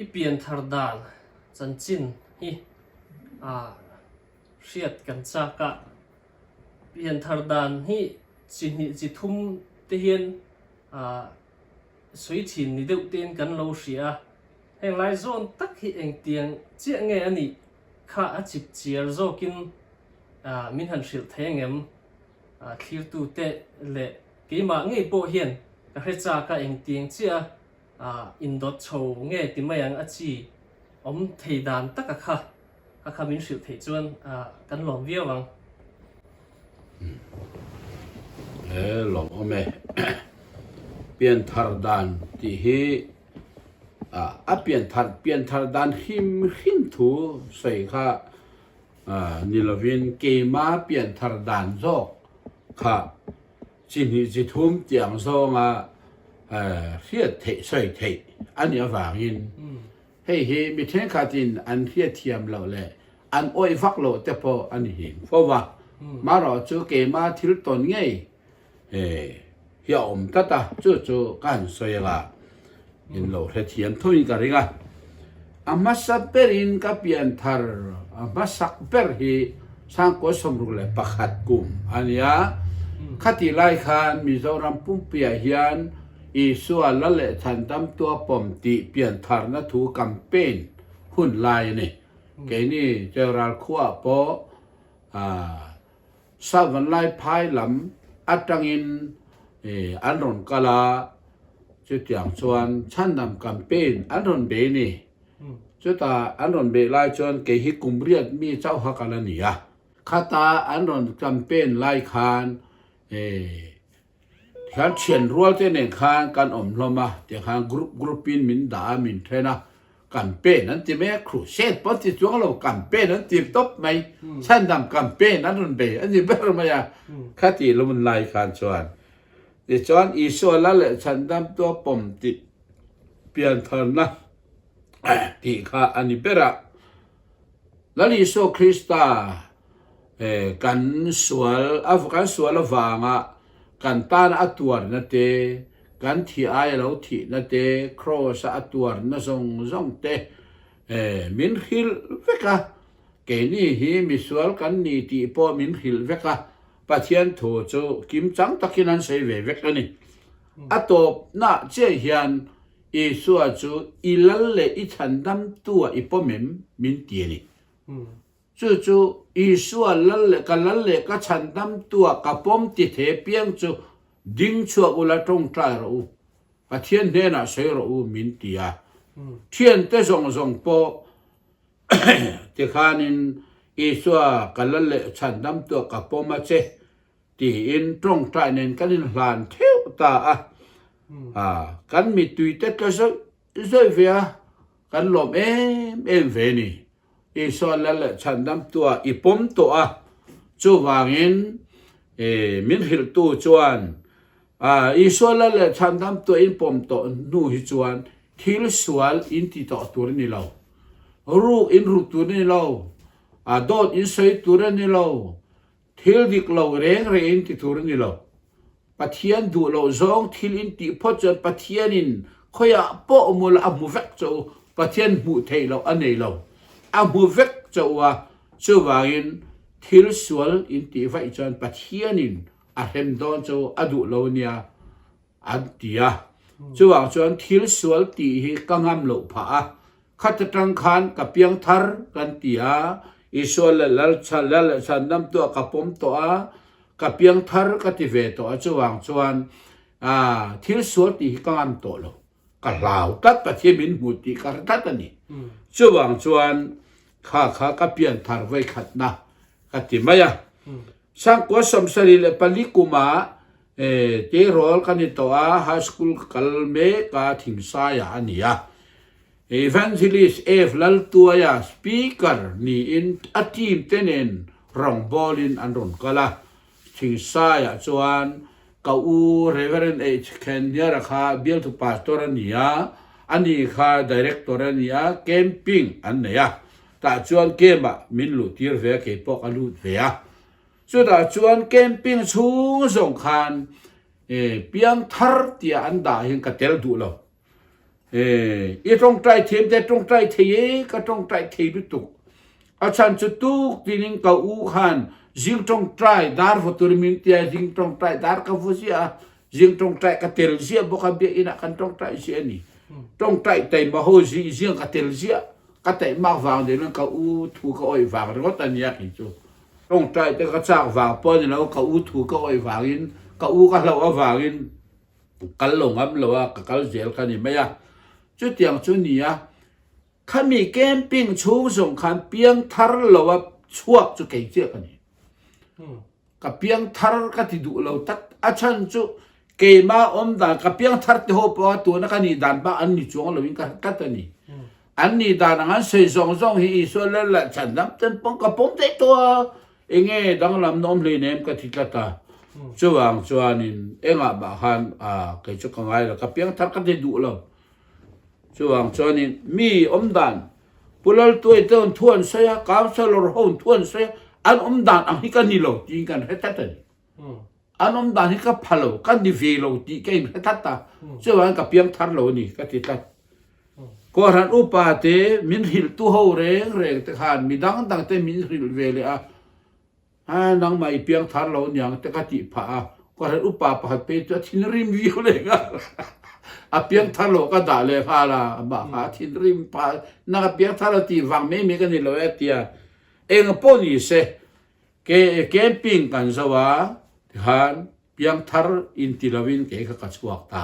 i pian thar dan chan chin hi riat kan chaka pian thar dan hi chi thum te hian sui thin ni deuh ten kan lo hria heng lai zon tak hi eng tiang chia nge ani kha a chip chiar zokin min han hril thengem clear tu te le keima ngei po hian ka hrecha ka eng tiang chia indot chho nge timayang achi om theidan taka kha min hril thei chuan kan lom viawang lom ome pian thar dan ti hi pian thar dan him thu sei kha nilovin keima pian thar dan zo kha chin hi chi thum tiang zo nga riat thei sei thei an ya wangin hei hi mi then kha tin an riat thiam lo le an oi vak lo te po an hi fo wa ma ro chu keima thil ton ngei hiểu om tata chu kan soyga in lo the thiam thoi ka ringa amasa perin ka pian thar amasak per hi sang ko somru le pakhat kum ania khati lai khan mizoram pumpia hian i sual la le than tam tua pom ti pian thar na thu campaign hun lai ni ke ni general khwa po savan lai phai lam atangin an ron kala chu tiang chuan chan nam campaign an ron be ni chu ta an ron be lai chuan ke hi kumriat mi chau ha kala ni a khata an ron campaign lai khan khan chen rual te ne khan kan om hloma te khan group in min da min thena campaign an ti me crusade pot ti chuang lo campaign an ti top mai chan nam campaign an ron be an ni ber ma ya khati lumun lai khan chuan để cho ý số là lệ chân đam tua bom tịt biến thân na thì khá anh biết à là ý số Krista kan sual Afghan sual là vàng à kan tan atuar na te kan thi ai lâu thi na te cross atuar na zong te min hil veka cái này hi misual kan ni ti po min hil veka pathian tho cho kim chang takinan sei ve vek ani atop na che hian isu chu ilal le I chandam tua ipomem min tieni chu isu lal le ka chandam tua ka pom ti the piang chu ding chu ula tong trai ro pathian ne na sei ro min tia thian te zong po te khanin isu kalal le chandam tua ka pom a che thì in trong trại nên cái nên làm theo ta cái mi tùy tết cái rơi về cái lom em về nè ý so là chân đam tua ý bom tua chú vàng in miễn hiểu tu chuan ý so là chân đam tua in bom tua nu hi chuan thiếu sual in ti tua tu ni lâu ru in ru tu ni lâu dot in say tu ni lâu thil dik lo reng in ti tur ni lo pathian du lo zong thil in ti phot chan pathian in khoya po mul amu vek cho pathian mu thei lo anei lo amu vek cho wa chu wangin thil sual in ti vai chan pathian in a hem don cho adu lo nia an tia chu wang chan thil sual ti hi kangam lo pha khat tang khan ka piang thar kan tia Isol lal chan nam to kapom to ka piang thar ka ti ve to chuwang chuan thil sual ti kangam to lo ka lau tat pa thi min mu ti ka tat ani chuwang chuan kha ka pian thar vai khat na ka ti maya sang ko som sari le palikuma te rol kan to high school kalme ka thingsa ya ania evangelist F lal tuaya speaker ni in a team tenen rong bolin andron kala thingsaya chuan ka reverend H Kenya kha bial to pastor ania ani kha director ania camping ania ta chuan kema min lu tir ve ke pok alu ve a chu da chuan camping chu zong khan piang thar tia anda hin ka tel du lo อีตรงใจเทียมแต่ตรงใจเทียก็ตรงใจเทียบิตุกอาจารย์จุดตุกที่นิ่งกับอูฮันจิงตรงใจดาร์ฟุตุรมินเตียจิงตรงใจดาร์กับฟุเซียจิงตรงใจกับเทลเซียบุคคลเบียอินักกันตรงใจเสียนี่ตรงใจแต่มาโฮจิจิงกับเทลเซียก็แต่มากฟังเดี๋ยวนั้นกับอูถูกก็อ้อยฟังรถอันนี้กินจูตรงใจแต่ก็จ้างฟังปอนแล้วกับอูถูกก็อ้อยฟังอินกับอูก็เราอ้อยฟังอินกันหลงอันเราว่ากับกันเสียกันนี่ไม่ยากจุดอย่างจุดนี้อ่ะข้ามีเกมปิ้งชูสงครามเปียงทาร์เราว่าชั่วจุดเกี่ยเจ้ากันนี่กับเปียงทาร์ก็ที่ดูเราตัดอาจารย์จุเกมาอมดานกับเปียงทาร์ที่หัวปวดตัวนักนี่ดานบ้าอันนี้จวงเราวิ่งกันกัดนี่อันนี้ดานงั้นเสียสองฮีส่วนละฉันนับจนปงกับปงเตตัวเองดังลำน้อมเลยเนี่ยก็ที่กตาจวงจวนนี่เองอ่ะบ้านเกี่ยจุกง่ายแล้วกับเปียงทาร์ก็ที่ดูเราช่วงจวนนี้มีอมดานปุลลตัวเดินทวนเสียกาวเสลอร์หุ่นทวนเสียอันอมดานอันนี้กันนี่โลจริงกันให้ตัดนี่อันอมดานนี่ก็พัลโลกันดีฟีโลจริงกันให้ตัดตาช่วงกับเพียงทันโลนี่ก็ติดตัดก็รันอุปาเตมินหิลตัวเขาเร่งแต่ขานมีดังแต่มินหิลเวเลยนังไม่เพียงทันโลอย่างแต่ก็ติดผาก็รันอุปาปะเปตัวทินริมวิวเลยก็เพียงทะเลก็ด่าเลยพาละบ้าทินริมพานักเพียงทะเลที่วังไม่มีกันนี่เลยเตียเองปนี่เสเกมปิ้งกันสวะฮันเพียงทะเลอินทิลวินเกก็กระชวกตา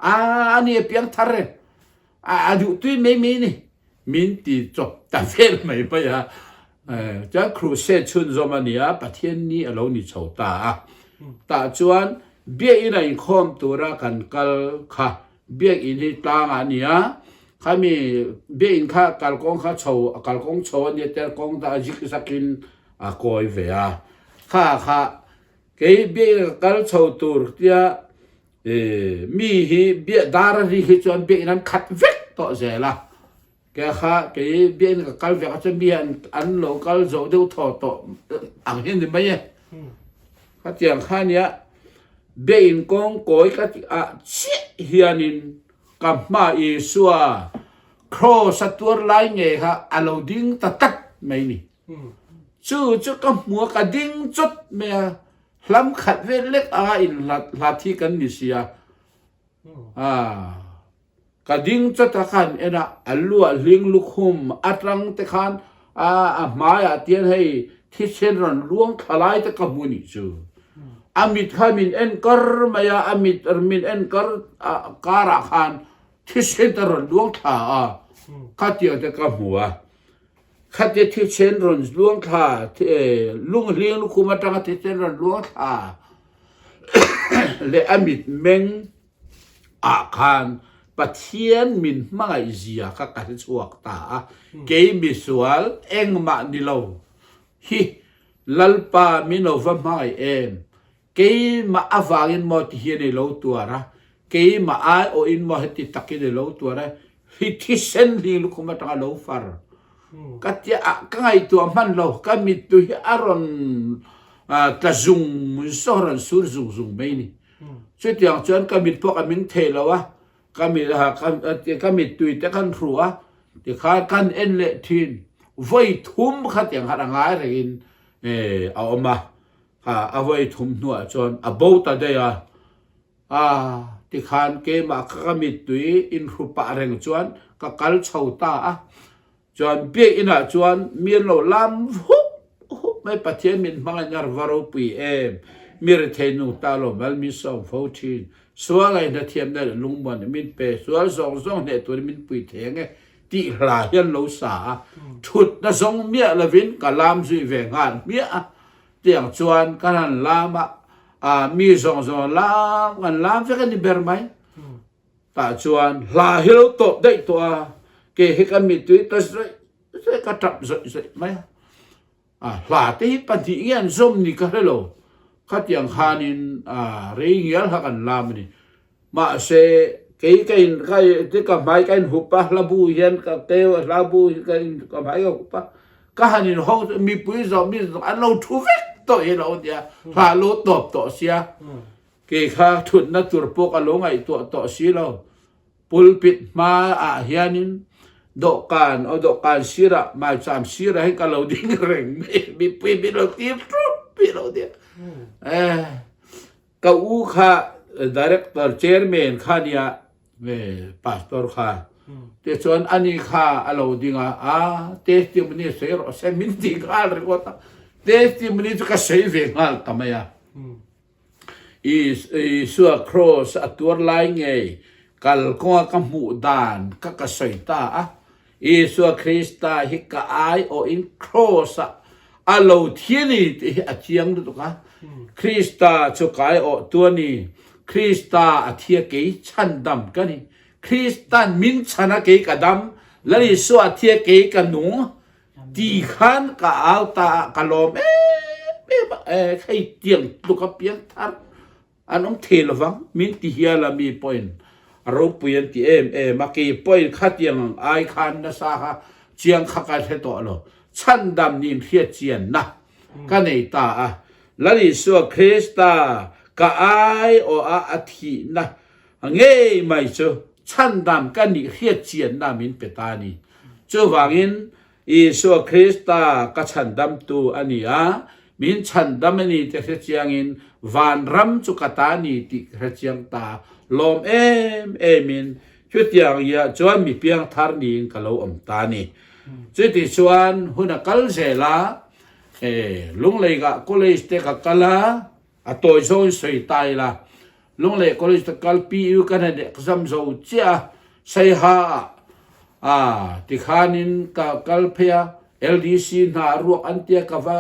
อันนี้เพียงทะเลดูตัวไม่มีนี่มินตีจบแต่เฟลไม่ไปจะครูเซชุนจอมันเนี่ยประเทศนี้เรานี่ชาวตาจวนเบี้ยอินไอคอมตัวรักันกัลค่ะเบี้ยอินที่ต่างอันนี้ข้ามีเบี้ยอินข้ากัลกงข้าโชว์กัลกงโชว์เนี่ยแต่กงตาจิกสักินกอยเวียข้าเกย์เบี้ยกัลโชว์ตัวเดียมีฮีเบี้ยดาร์ที่จวนเบี้ยนั้นขัดเวกต่อเสียละแกข้าเกย์เบี้ยกับกัลเวกจะเบี้ยอันโลกัลโชว์เดียวต่ออันนี้ได้ไหมเนี่ยข้าเจียงข้าเนี้ยเบียนกงโกยก็เชี่ยเฮียนินกับมาอีสัวโครสัตว์ไรเงี้ยฮะอารมณ์ดิ้งตัดไม่นี่จู่ก็หัวกระดิ้งจุดเมียลำขัดเวเล็กอินลาที่กันนิเสียกระดิ้งจุดตะขันเอ็นะอัลลัวลิงลุกหุมอัตรังตะขันมายาเตียนให้ที่เช่นรันล่วงทลายตะกบุนิจูอามิดข้ามินเอ็นกอร์มายาอามิดมินเอ็นกอร์การะขันที่เช่นตะรันล่วงท่าข้าเตียตะกหัวข้าเตียที่เช่นรันล่วงท่าลุงเลี้ยงลูกคุมาตั้งที่เช่นรันล่วงท่าและอามิดเมงขันปะเทียนมินมาไอเสียข้ากัดชวกตาเกย์มิสวลเอ็งมาดิโลฮิลัลปามิโนฟมาไอเอ็มเกย์มาอาวากินมอที่เฮียในโลตัวระเกย์มาไอโออินมอเหติตักกินในโลตัวระฮิที่เซนลีลูกมาตั้งโลฟาร์กัดยาก็ไอตัวมันโลก็มีตัวอารอนตะซุงมุสอรันสูรซุงไม่นี่สุดอย่างจนก็มีพวกมิงเทลวะก็มีก็มีตุยแต่กันรัวที่ขากันเอ็นเลทินไว้ทุ่มขัดอย่างหัดง่ายเลยเอามาเอาไว้ทุ่มหัวจนเอาโบตาเดียที่ขานเกมาก็มีตุยอินรูปะเร่งจวนก็กัลชาวตาจวนเบียอินะจวนมีโลลามฮุบไม่ปะเทียนมินมังยารวารุปีมีรเทนูตาโลมัลมิสองฟูชินส่วนไอ้นาเทียมนั่นลุงบอลมินเปส่วนสองเนี่ยตัวมินปุยเถงที่หลายยันโลสาชุดน่ะสองเมียละวินกับลามสุยเวงานเมียเตียงชวนกันลามมีสองลามกันลามจะกันนี่เบอร์ไหมแต่ชวนลาฮิโลโตได้ตัวเกฮิกันมีตัวตัวใส่กระทับใส่ไหมลาที่ปัจจุบันส้มนี่ก็ได้โลขัดอย่างฮานินเรียลหักันลามนี่มาเสกกันที่กับไม้กันหุบปะลาบูเย็นกับเตวลาบูกันกับไม้กับหุบปะก็ฮานินห้องมีปุ้ยจอมมีอันเราทุกตัวเองเราเดียฮาโลตบต่อเสียเกข้าทุนนัตุรปกอลงไอตัวต่อสีเรา pulpit ma hianin dokan sira mai cham sira he kalau ding reng bi lo ti bi lo dia ka u kha director chairman kha dia pastor kha te chon ani kha alo dinga testimony sero se min ti gal rekota testimony ka sei ve ngal tamaya is sua cross atur lai nge kal ko ka mu dan ka sei ta Isua Krista hi ka ai o in cross alo thieni ti a chiang du ka Krista chu kai o tuani Krista a thia ke chan dam ka ni Kristan min chana ke ka dam lari so a thia ke ka nu ti khan ka au ta ka lom khai tiang tu ka piang thar anom thelawang min ti hiala mi point aro puyan ti maki point khatiang ai khan na sa ha chiang khaka the to lo chan dam nin thia chian na ka nei ta lari so Krista ka ai o a thi na nge mai chu chan dam ka ni thia chian na min petani chu wangin Isu Krista ka chan dam tu ani min chan dam ani te chiangin van ram chu katani ti chiang ta lom min chutiang ya chuan mi piang thar nin kalo om ta ni chuti chuan huna kal zela lunglei ga college te ka kala a toy so sei tai la lunglei college te kal pi u kana de exam zo chia sei ha ti khanin ka kalphia LDC na ruak antia ka va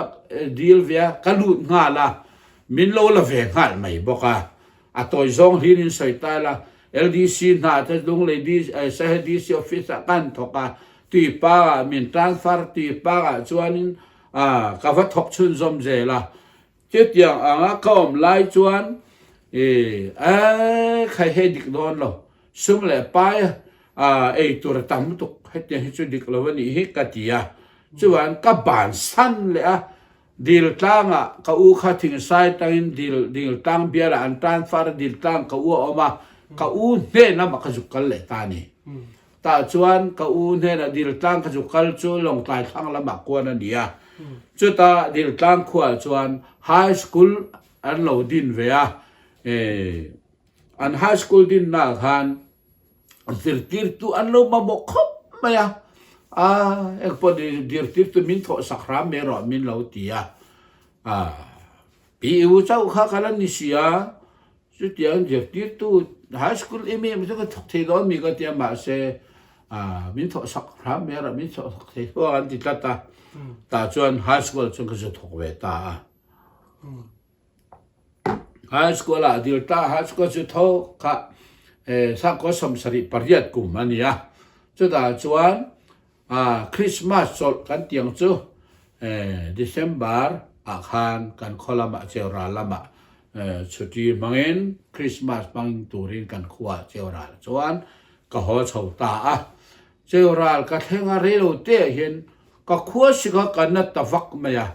deal via kalut nga la min lo la ve ngal mai boka a toy zong hin sei ta la LDC na te dung le di sa DC office kan thoka ti pa min transfer ti pa chuanin ka va thok chun zom je la chet yang anga kom lai chuan khai he dik don lo sum le pai tur tam tu hete chu dik lo ni hi katia chuan ka ban san le dil tanga ka u kha thing sai tangin dil tang biara an transfer dil tang ka u oma ka u ne na ma ka jukal le ta ni ta chuan ka u ne na dil tang ka jukal chu long tai thang la ma ko na nia chu ta dil tang khwa chuan high school an lo din ve an high school din na khan dirtir tu an lo ma mo khop maya ek po dirtir tu min tho sakram me ro min lo tia pi u chau kha kala ni sia chu tiang dirtir tu high school em so ka thok thei don mi ka tia ma se min tho sakram me ro min tho thok thei ho an ti ta chuan high school chung ka thok ve ta high school dil ta high school chu tho ka sa ko som sari pariat kum ania chu da chuan Christmas sol kan tiang chu December khan kan kholama cheura lama chuti mangen Christmas bang turin kan khuwa cheura chuan ka ho chho ta cheura ka thenga relo te hian ka khuwa sika kanat ta vak maya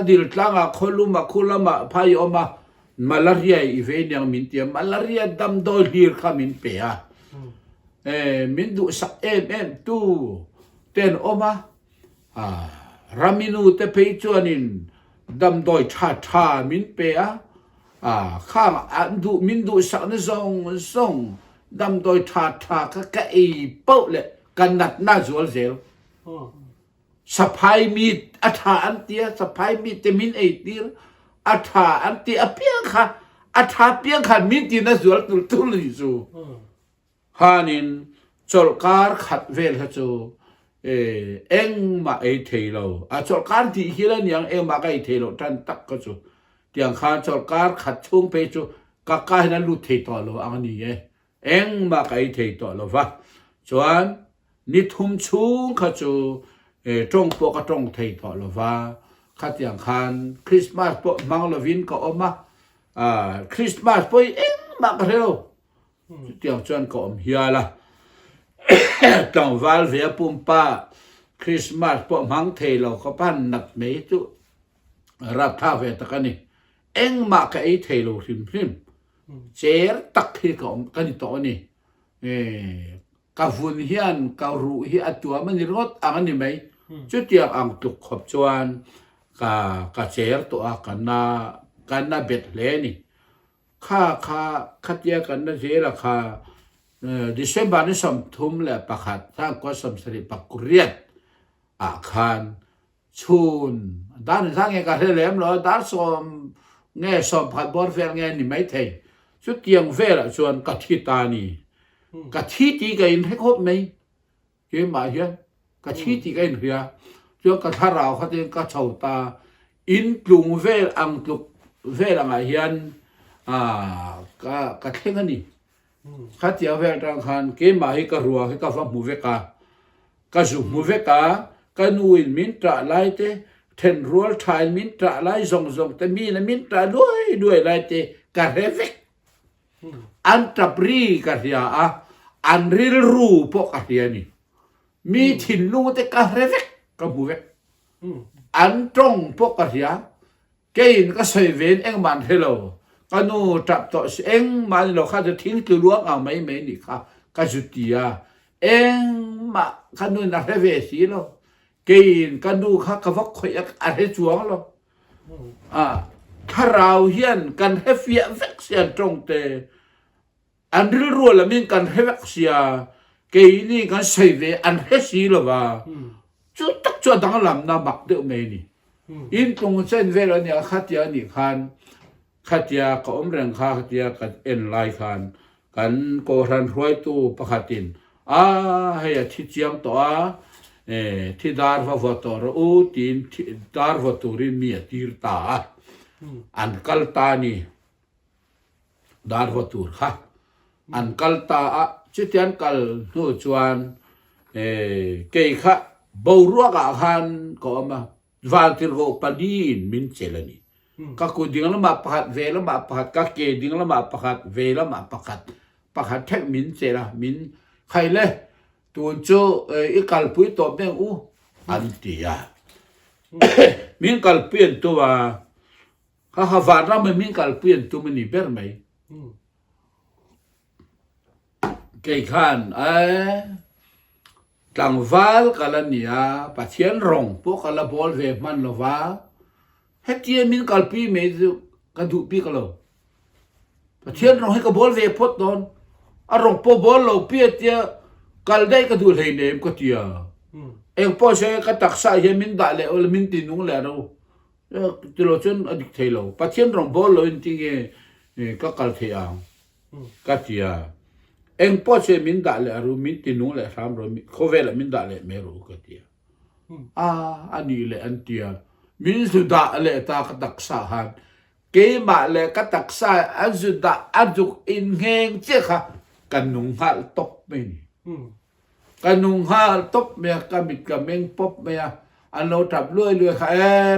dil tlanga kholuma khulama phai oma malaria eveniang min tia malaria dam do hir khamin pe min du sak tu ten oma raminu te pe chuanin dam doi tha min pe khang andu min du sak na zong dam doi tha ka e po le kanat na zual zel sapai mi atha antia sapai mi te min e tir atha anti apiang kha atha piang kha min ti na zual tul ni zu hanin cholkar khat vel ha chu eng ma e thelo cholkar ti hilan yang eng ma kai thelo tan tak ka chu tiang khan cholkar khat chung pe chu ka ka na lu thei to lo ang ni eng ma kai thei to lo wa chuan ni thum chung kha chu trong po ka trong thei to lo wa khát yang khan Christmas po mang lovin ko oma Christmas po eng ma ka reo tiang chuan ko om hiala tang val ve pumpa Christmas po mang thei lo ko pan nat me chu rap tha ve ta ka ni eng ma ka e thei lo hrim cher tak hi ko ka ni to ni กาฟุนเฮียนการูเฮียตัวมันรถอันนี้ไหมจุดเดียกอังตุกขบจวนกาเจอตัวกันนาเบ็ดเลนี่ข้าเดียกันนั่นเสียละดิเซมบานี่สมทุมแหละประคัดทางก็สมสริปักกุเรียดอาคารชูนด้านทางเงกันเรียมหรอด้านสมเงสมผัดบอลเฟลเงนี่ไม่เท่ชุดเตียงเฟลส่วนกัดที่ตานี่กัดที่ตีกันให้ครบไหมเกี่ยมาเฮียกัดที่ตีกันเฮียส่วนกัดท่าเราเขาจะกัดเฉาตาอินกลุ่มเฟลอังกลุ่มเฟลอะไรเฮียนกัดเท่งกันนี่ข้าเจ้าเวลาทางเกมมาให้กระรัวให้กระฟังมูเวกากระสุมูเวกากันนูอินมินตราไลเตเทนรัวไทยมินตราไลซงแต่มีนะมินตราด้วยไลเตกระเรเวกอันตับรีกระเฮียอันริลรูพวกกระเฮียนี่มีถิ่นลูแต่กระเรเวกกระมูเวกอันตรงพวกกระเฮียเกณฑ์ก็ใส่เวนเอ็งมันเฮโลก็นู่จับต่อเอ็งมาเราข้าจะทิ้งคือล้วงเอาไม่นี่ค่ะก็จุดที่เอ็งมาก็นู่นักเวสีเราเกินก็นู่ข้าก็ว่าคอยอะไรจวงเราถ้าเราเฮียนกันให้เฟียเวกเสียตรงเตอันรู้รัวละมินกันให้เวกเสียเกินนี่กันใส่เวอันให้สีเราว่าจุดตักจุดดังลำน้ำบักเดือไม่นี่อินตรงเส้นเวลาเนี่ยข้าเจ้านี่คันข้าเจ้าก็อมแรงข้าเจ้ากันเอ็นไลคันกันโกรันรวยตู้ประคัตินให้ที่เจียงตัวที่ดาร์ฟวัตโรอูตินดาร์ฟตูรินมีตีร์ตาอันกัลตานี่ดาร์ฟตูร์ค่ะอันกัลตาจิตยันกัลนูจวนเกยค่ะบูรัวกะคันก็มาวันที่เราปนีนมินเจลนี่ก็คือดิ่งละมาพัดเวลมาพัดก็เกดิ่งละมาพัดเวลมาพัดแท็กมินเจละมินใครเลยตัวโจอีกัลปุยตบเนี่ยอันตียามินกัลเปลี่ยนตัวข้าหวานเราไม่มินกัลเปลี่ยนตัวมันนี่เปิดไหมเกี่ยขันกลางวันกัลนี่ปัจเจียนรองพวกกัลบอลเวมันลว่าเฮตีมินกัลปีเมย์กันดูปีกัลปัจเจียนรองให้กับบอลเวพอดตอนรองพอบอลเราเปียเตียกัลได้ก็ดูเลยเนี่ยก็เตียเองพอใช้ก็ตักใส่ให้มินด่าเลยโอลมินตีนุ่งเลยเราตลอดจนอดีตเทโลปัจเจียนรองบอลเราจริงๆก็กัลเทียงก็เตียเองพอใช้มินด่าเลยรู้มินตีนุ่งเลยสามรู้เขาเวลามินด่าเลยไม่รู้ก็เตียอันนี้เลยอันเตียมินสุดาเลยตากตักสาหันเกมาเลยก็ตักสาอันสุดาอันจุกอินเฮงเจ้าค่ะกันนุ่งหัดตบไม่นี่กันนุ่งหัดตบเมียกันมิดกันเมงปบเมียอันเราจับเลื่อยค่ะ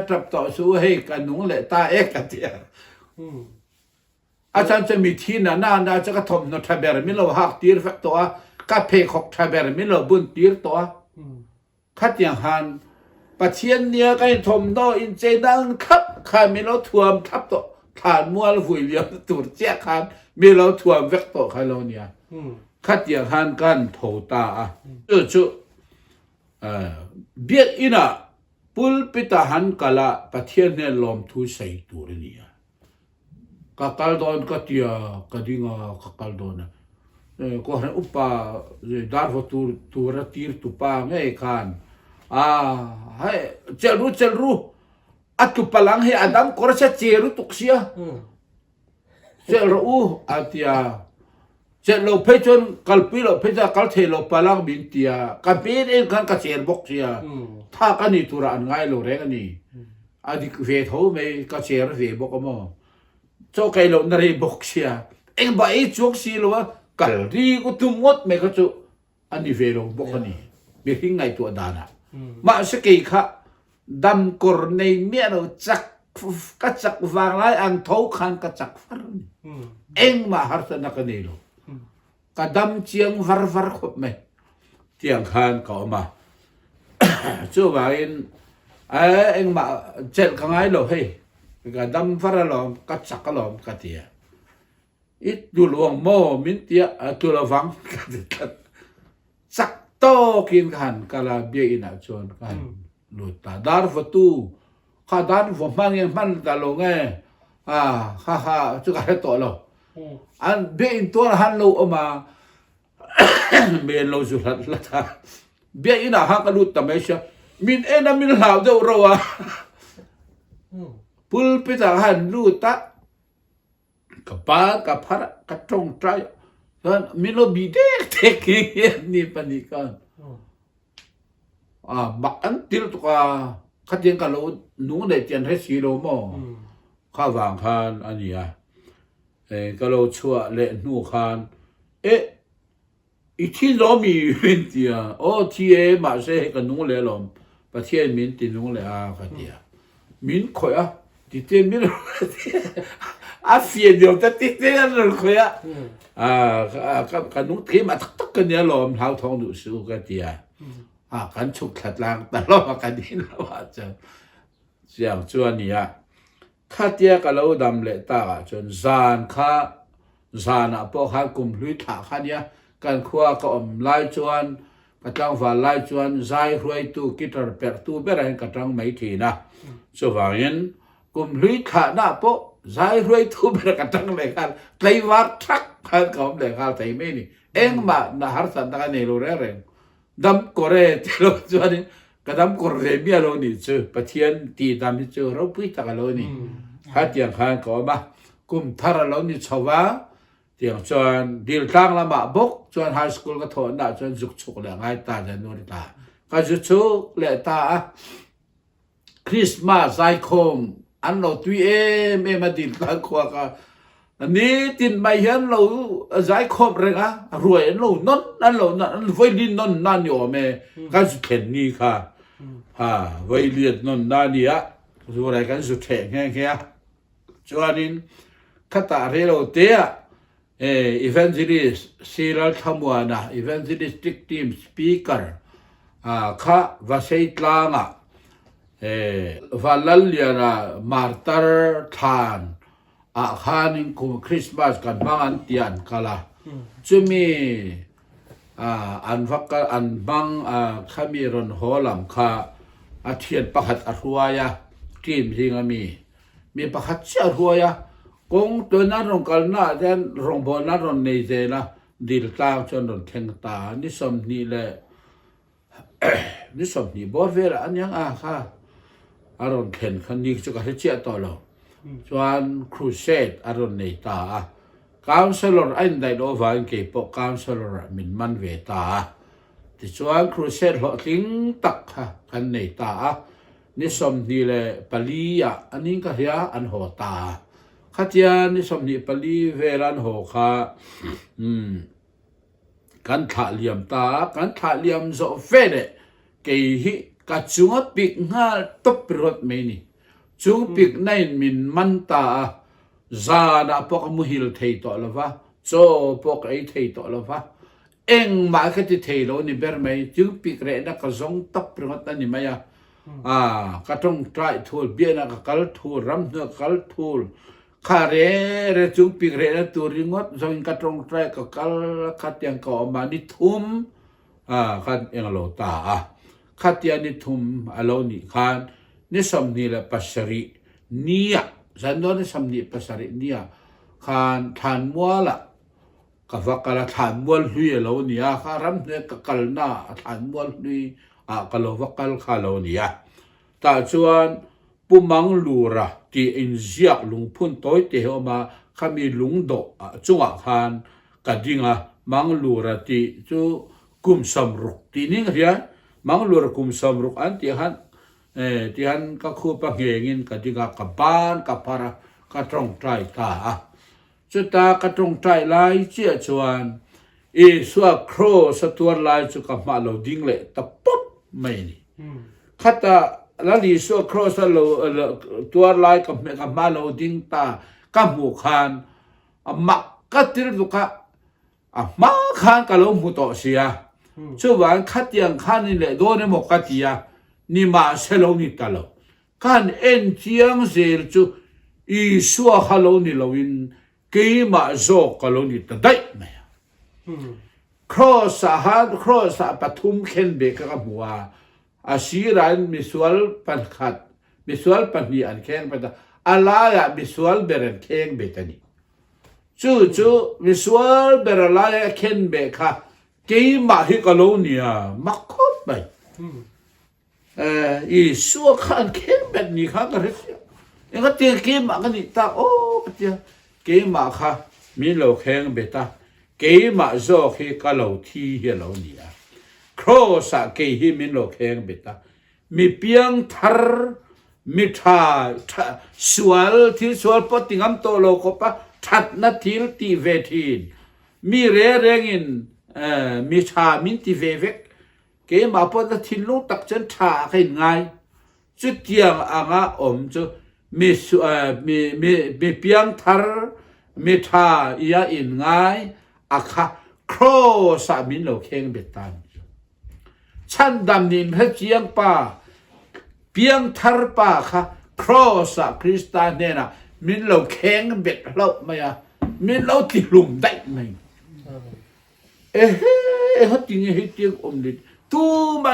จับต่อสู้ให้กันนุ่งเลยตากันเดียอาจารย์จะมีที่น่าจะกระทำนอทเบร์มิเราหักตีร์ฟักตัวกับเพคอกทเบร์มิเราบุญตีร์ตัวคัดอย่างหันปัจเจียนเนี่ยก็ทมโนอินเจนังครับข้ามีเราถ่วมทับตัวฐานมัวหุ่ยเลี้ยงตูดเจ้าขันมีเราถ่วมเวกตัวใครเราเนี่ยคัดอย่างหันกันโถตาจุเบียดอินะปุลปิตาหันกะละปัจเจียนเนี่ยลมทุใส่ตัวเนี่ยกัลดอนก็เตียก็ดิ่งกัลดอนก็เห็นอุปาดาร์ฟตูระตีร์ตุปาไงขันให้เจรู้อัตุพลังให้อดัมก็จะเจรู้ตุกเสียเจรู้อัตยาเจรู้เพจนกัลปีเราเพจกัลเทเราพลังบินเตียกับปีเองกันก็เจรบกเสียถ้ากันนี่ตัวอันง่ายเราเร่งกันนี่อดีตเวทเขาไม่ก็เจรเวบกมั้งโจไกเรานารีบกเสียเองบ่ไอ้จวกสีเรากัลรีก็ทุ่มหมดไม่ก็จุอันนี้เวเราบกกันนี่ไม่ทิ้งไงตัวดานะมาสกีค่ะดำกรในเมียเราจักกัจักวางไล่อังเท้าขันกัจักฟันเอ็งมาหาสนักนี่เรากัดำเชียงฟาร์คบไหมเชียงขันก็มาช่วยว่าเอ็งมาเจ็ดขังไงเราเฮ้กัดำฟาร์เรากัจักเรากัดเดีย ít du luồng mô min tia tu la vắng sắc to kinh hẳn cả là bia in à chôn kan lụt ta dar vật tu khá dar vật mang nghe man ta lo nghe ha chú cả tội lo anh bia in tua han lo mà men lo zu la ta bia in à ha ka lut ta mấy sao min ena min lao đâu rồi à pulpita han lut ta kapa kapara katong try kan milo bidek taking ni panikan bak an til to ka khatien ka lo nu le tian he si lo mo kha wang khan ania ka lo chua le nu khan i thi lo mi win tia o thi e ma se ka nu le lom pa thien min ti nu le a ka tia min khoya ti te min phiền điều tất tít thế rồi khơi cái nút thế mà tất cái nhà lòm thao thong đủ số cái gì cái chụp thật langแต่เราcái đi nào à chứอย่างชวนนี่ข้าเตี้ยก็เราดำเละตาจนซานข้าซานพวกข้ากลุ่มลุยถาข้าเนี่ยการคว้าก็ไล่ชวนกระจังฟ้าไล่ชวนใจรวยตู้กิตร์เปิดตู้เปิดอะไรกระจังไม่ทีนะส่วนอย่างนั้นกลุ่มลุยถาหน้าพวกใจรวยตู้เป็นกระจังเลยกันไต้หวันทักกันเขาเลยกันไต้ไม่นี่เอ็งมาหน้าหาสันตะกันเนรูเร่งดำโคเรตโลจวนนี้กระดำโคเรเมียโลนี่เจอปะเทียนตีดำนี่เจอเราพิจารณาโลนี่ฮัดยังขันก็มากุมทาราโลนี่ชาวะเตียงจวนดีลตั้งละมาบกจวนไฮสคูลก็ถอนได้จวนจุกชุกเลยง่ายตาเจนโนริตาก็จุกชุกเลยตาคริสต์มาสไซคมอันเราตุยมาดิลตั้งขวาก็อันนี้ตินไม่เห็นเราใจคมเรงรวยเรานนนั่นเรานั่นไวลินนนนั่นอยู่ไหมกันสุดเห็นนี่ค่ะไวลินนนนั่นนี่สุดอะไรกันสุดเห็นแค่จวนนี้ข้าตาเรื่องเตี้ยevangelist ซีรัลทำวานะ evangelistic team speaker ข้าวาเซตลางวาลัลเลียนะมาร์ตาร์ทานข้านิงคุมคริสต์มาสกันบางอันเตียนกาลาจะมีอันฟักกันอันบางข้ามีรอนโฮลัมข้าอาเทียนประหัตอรัวยาทีมที่มีประหัตเชื่อรัวยากงตัวนั้นรงกันน่าจะรงบอลนั้นรงในเจนะดิลตาจนรงแข่งตานิสมนี่แหละนิสมนี่บอสเวลาอันยังค่ะอารมณ์แข่งคันนี้จะกันเชื่อต่อเราจวนครูเซตอารมณ์ในตาคาวเซลล์อันใดโอวานเก็บปกคาวเซลล์มินมันเวตาที่จวนครูเซตหล่อทิ้งตักค่ะกันในตานิสมนี่แหละปลีอันนี้ก็เฮียอันหัวตาขัดยันนิสมนี่ปลีเวรันหัวค่ะกันถ่าเหลี่ยมตากันถ่าเหลี่ยมโซเฟเดเกี่ยกัดจุงปิกงาตบรถไม่นี่จุงปิกในมินมันตาซาดาพวกมุฮิลเทยต่อละวะโจพวกไอเทยต่อละวะเอ็งมาแค่ที่เทยโลนี่เบอร์ไม่จุงปิกเรนักก็ซงตบรถนั่นนี่ไหมก็ต้องไตรทูลเบียนักกัลทูลรำเนื้อกัลทูลข้าเร่จุงปิกเรนักตัวริงดซงก็ต้องไตรก็กัลขัดยังก็มานิทุมขัดยังโลตาขัดยังนิทุมอโลนี่ขันนิสมนี่แหละปัสริเนี่ยฉันโดนนิสมนี่ปัสริเนี่ยขันทานมัวละกับว่าการทานมัวลุยเราเนี่ยข้ารำเนี่ยกัลน่าทานมัวลุยกัลว่ากัลข้าเราเนี่ยแต่ชวนปุ่มังลูระที่อินเดียลุงพุ่นโต้ยเที่ยวมาข้ามีลุงโดจังหวะขันกัดยิ่งมังลูระที่จูกุมสมรุกที่นี่เรียมังลูระกุมสมรุกอันที่ฮันที่ฮันก็คู่ปังเงินกับที่กับบ้านกับพาระก็ตรงใจตาจุดตาก็ตรงใจลายเชี่ยชวนสัวโครสตัวลายจุกับมาเราดิ้งเละตะปุ๊บไม่นี่ขัดตาแล้วดีสัวโครสตัวลายกับมาเราดิ้งตากับหมู่คานมักก็ติดลูกมาคานกับเราหมู่ต่อเสียช่ววันขัดยังคานนี่แหละโดนในหมกกัติยานี่มาเซลล์นี่ตลอดการเอ็นเทียงเซลจูอีสัวฮัลโหลนี่เราอิน กี่มาโจกก็ลงนี่ตะได้ไหมครอสาหัสครอสาปทุมเข็นเบกกับหัวอาชีรันมิสวลปันขัดมิสวลปันนีอันแข็งไปตาอะไรอะมิสวลเบรนแข็งเบตานีจู่มิสวลเบรลายเข็นเบค่ะกี่มาฮิกาโลเนียมักคบไปอีสัวขันเข็นเบตนี่ค่ะก็เรียกยังก็เตียกี่มากันนี่ตาโอ้เตียกี่มาค่ะมีโลแข็งเบตากี่มาโจฮิกาโลทีเฮโลเนียครอสาเกฮิมินโลแข็งเบตามีเปียงทาร์มิทาสวลที่สวลปติงอัมโตโลกปะทัดนาทิลตีเวทีนมีเรงอินมีชามินตีเวเวกเกมาปนทิลลุตักจันชาให้ง่ายจุดเตียงอ่างอมจุมีมีเปียงทาร์มิทายาอินง่ายอาคาครอสามินโลแข็งเบตันฉันดำนินให้เจียงป่าเปียงทาร์ป่าค่ะครอสคริสตานเนี่ยนะมินเราแข็งเบ็ดเราไม่อะมินเราติลุมได้ไหมเขาจริงให้เตียงอมดิตูไม่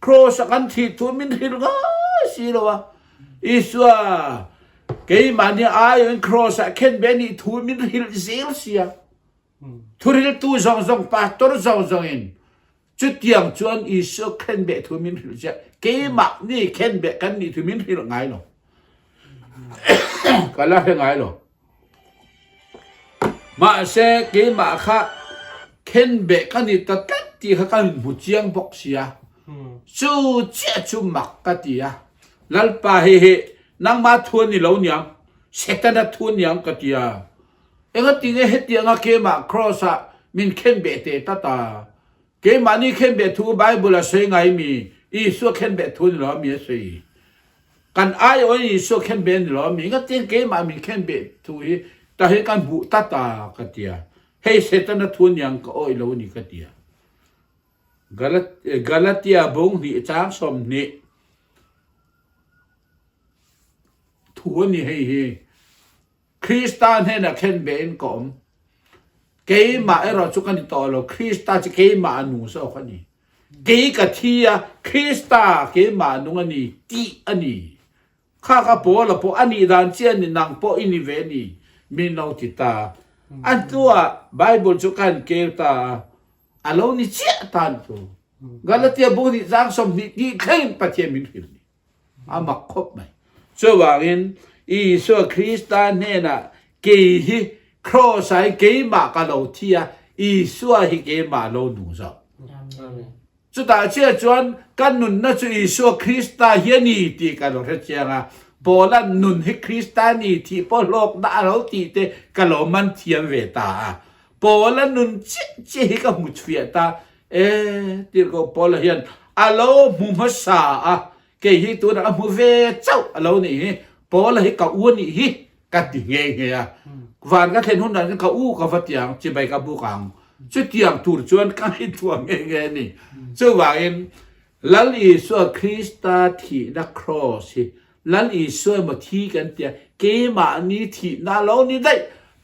ครอสกันที่ตูมินฮิลก็สิโลวะอิสวาเกี่ยมันเนี่ยอายุครอสเข็นเบนี่ตูมินฮิลเซลเซียทูริลตูซองปาตอร์ซองอินจุดยังจวนอิสวาเข็นเบตูมินฮิลเซียเกี่ยมันนี่เข็นเบกันนี่ตูมินฮิลไงเนาะก็แล้วยังไงหรอมาเสกีมาค่ะเข็นเบกันนี่ตัดที่เขากันบุเจียงบอกเสียจู่เจ้าจู่มักกันที่อ่ะลัลปาเฮนังมาทวนนี่เหล่านี้เสกตันทวนยังกันที่อ่ะเอ็งก็ติงเฮติยังเกมาครอสมินเข็นเบเตตตาเกมานี่เข็นเบทูไบเบิลเสงไงมีอีสัวเข็นเบทูนี่หรอมีสิกันไอ้โอ้ยสุขเข็นเบนหรอมีก็เตียงเกมามีเข็นเบทุยแต่ให้กันบุตตากติยาให้เสตันทุนยังก็โอ้ยโลนี่กติยากาลาติยาบงนี่จางสมนี่ทุนนี่ให้คริสตานให้นักเข็นเบนก่อมเกมาไอเราสุกันต่อเราคริสตาจะเกมาหนูสักคนนี้เกกติยาคริสตาเกมาหนูอันนี้ตีอันนี้ข้าก็พอละพออันนี้ด่านเชียนนี่นางพออินิเวนี่มีนเอาติตาอันตัวไบเบิลจุกันเกตาอารมณ์นี่เชี่ยตันตัวกาลาติยาบุนี่จางสมนี่เคยปฏิมินหินนี่อามักคบไหมส่วนว่าอินอีส่วนคริสตานเนี่ยนะเกฮิครอสายเกมากันเราที่อ่ะอีส่วนฮิเกมาเราหนูซะจุดตาเชื่อจวนกันนุนน่าจะอีสัวคริสตาเฮียนี่ที่กันเราเชื่อนะโบราณนุนให้คริสตานี่ที่พอโลกด่าเราที่เตกันเรามันเทียมเวตาโบราณนุนเจ๊ก็มุดเวียตาที่ก็พอละเฮียนอาโลมุมสาเกฮิตัวนั้นมุเวเจ้าอาโลนี่พอละให้กับอ้วนนี่ฮิกัดดิ่งเงี้ยวันก็เห็นหุ่นนั้นก็เขาอู้กับฟัดยังจะไปกับบุกังชุดยังถูกชวนกันให้ถ่วงเงี้ยนี่ส่วนว่าเองลัลอีส่วนคริสตาที่นักครอสลัลอีส่วนมาที่กันเตียเกมานี้ที่น่าเรานี่ได้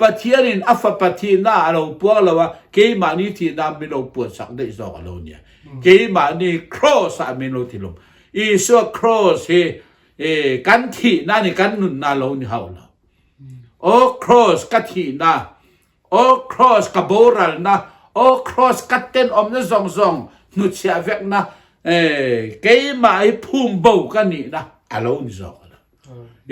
ปะเทียนินอัฟปะทีน่าเราพวกเราว่าเกมานี้ที่น่าไม่เราปวดสักได้สองเราเนี่ยเกมานี้ครอสไม่เราที่ลงอีส่วนครอสกันที่น่านี่กันนุนน่าเรานี่เฮาเราโอ้ครอสกันที่น่าโอ้ครอสกับโบราณนะโอ้ครอสกัดเต้นอมนั่นซองนุเชียเวกนะเกมาไอ้พุ่มเบากันนี่นะอารมณ์ซอกนะ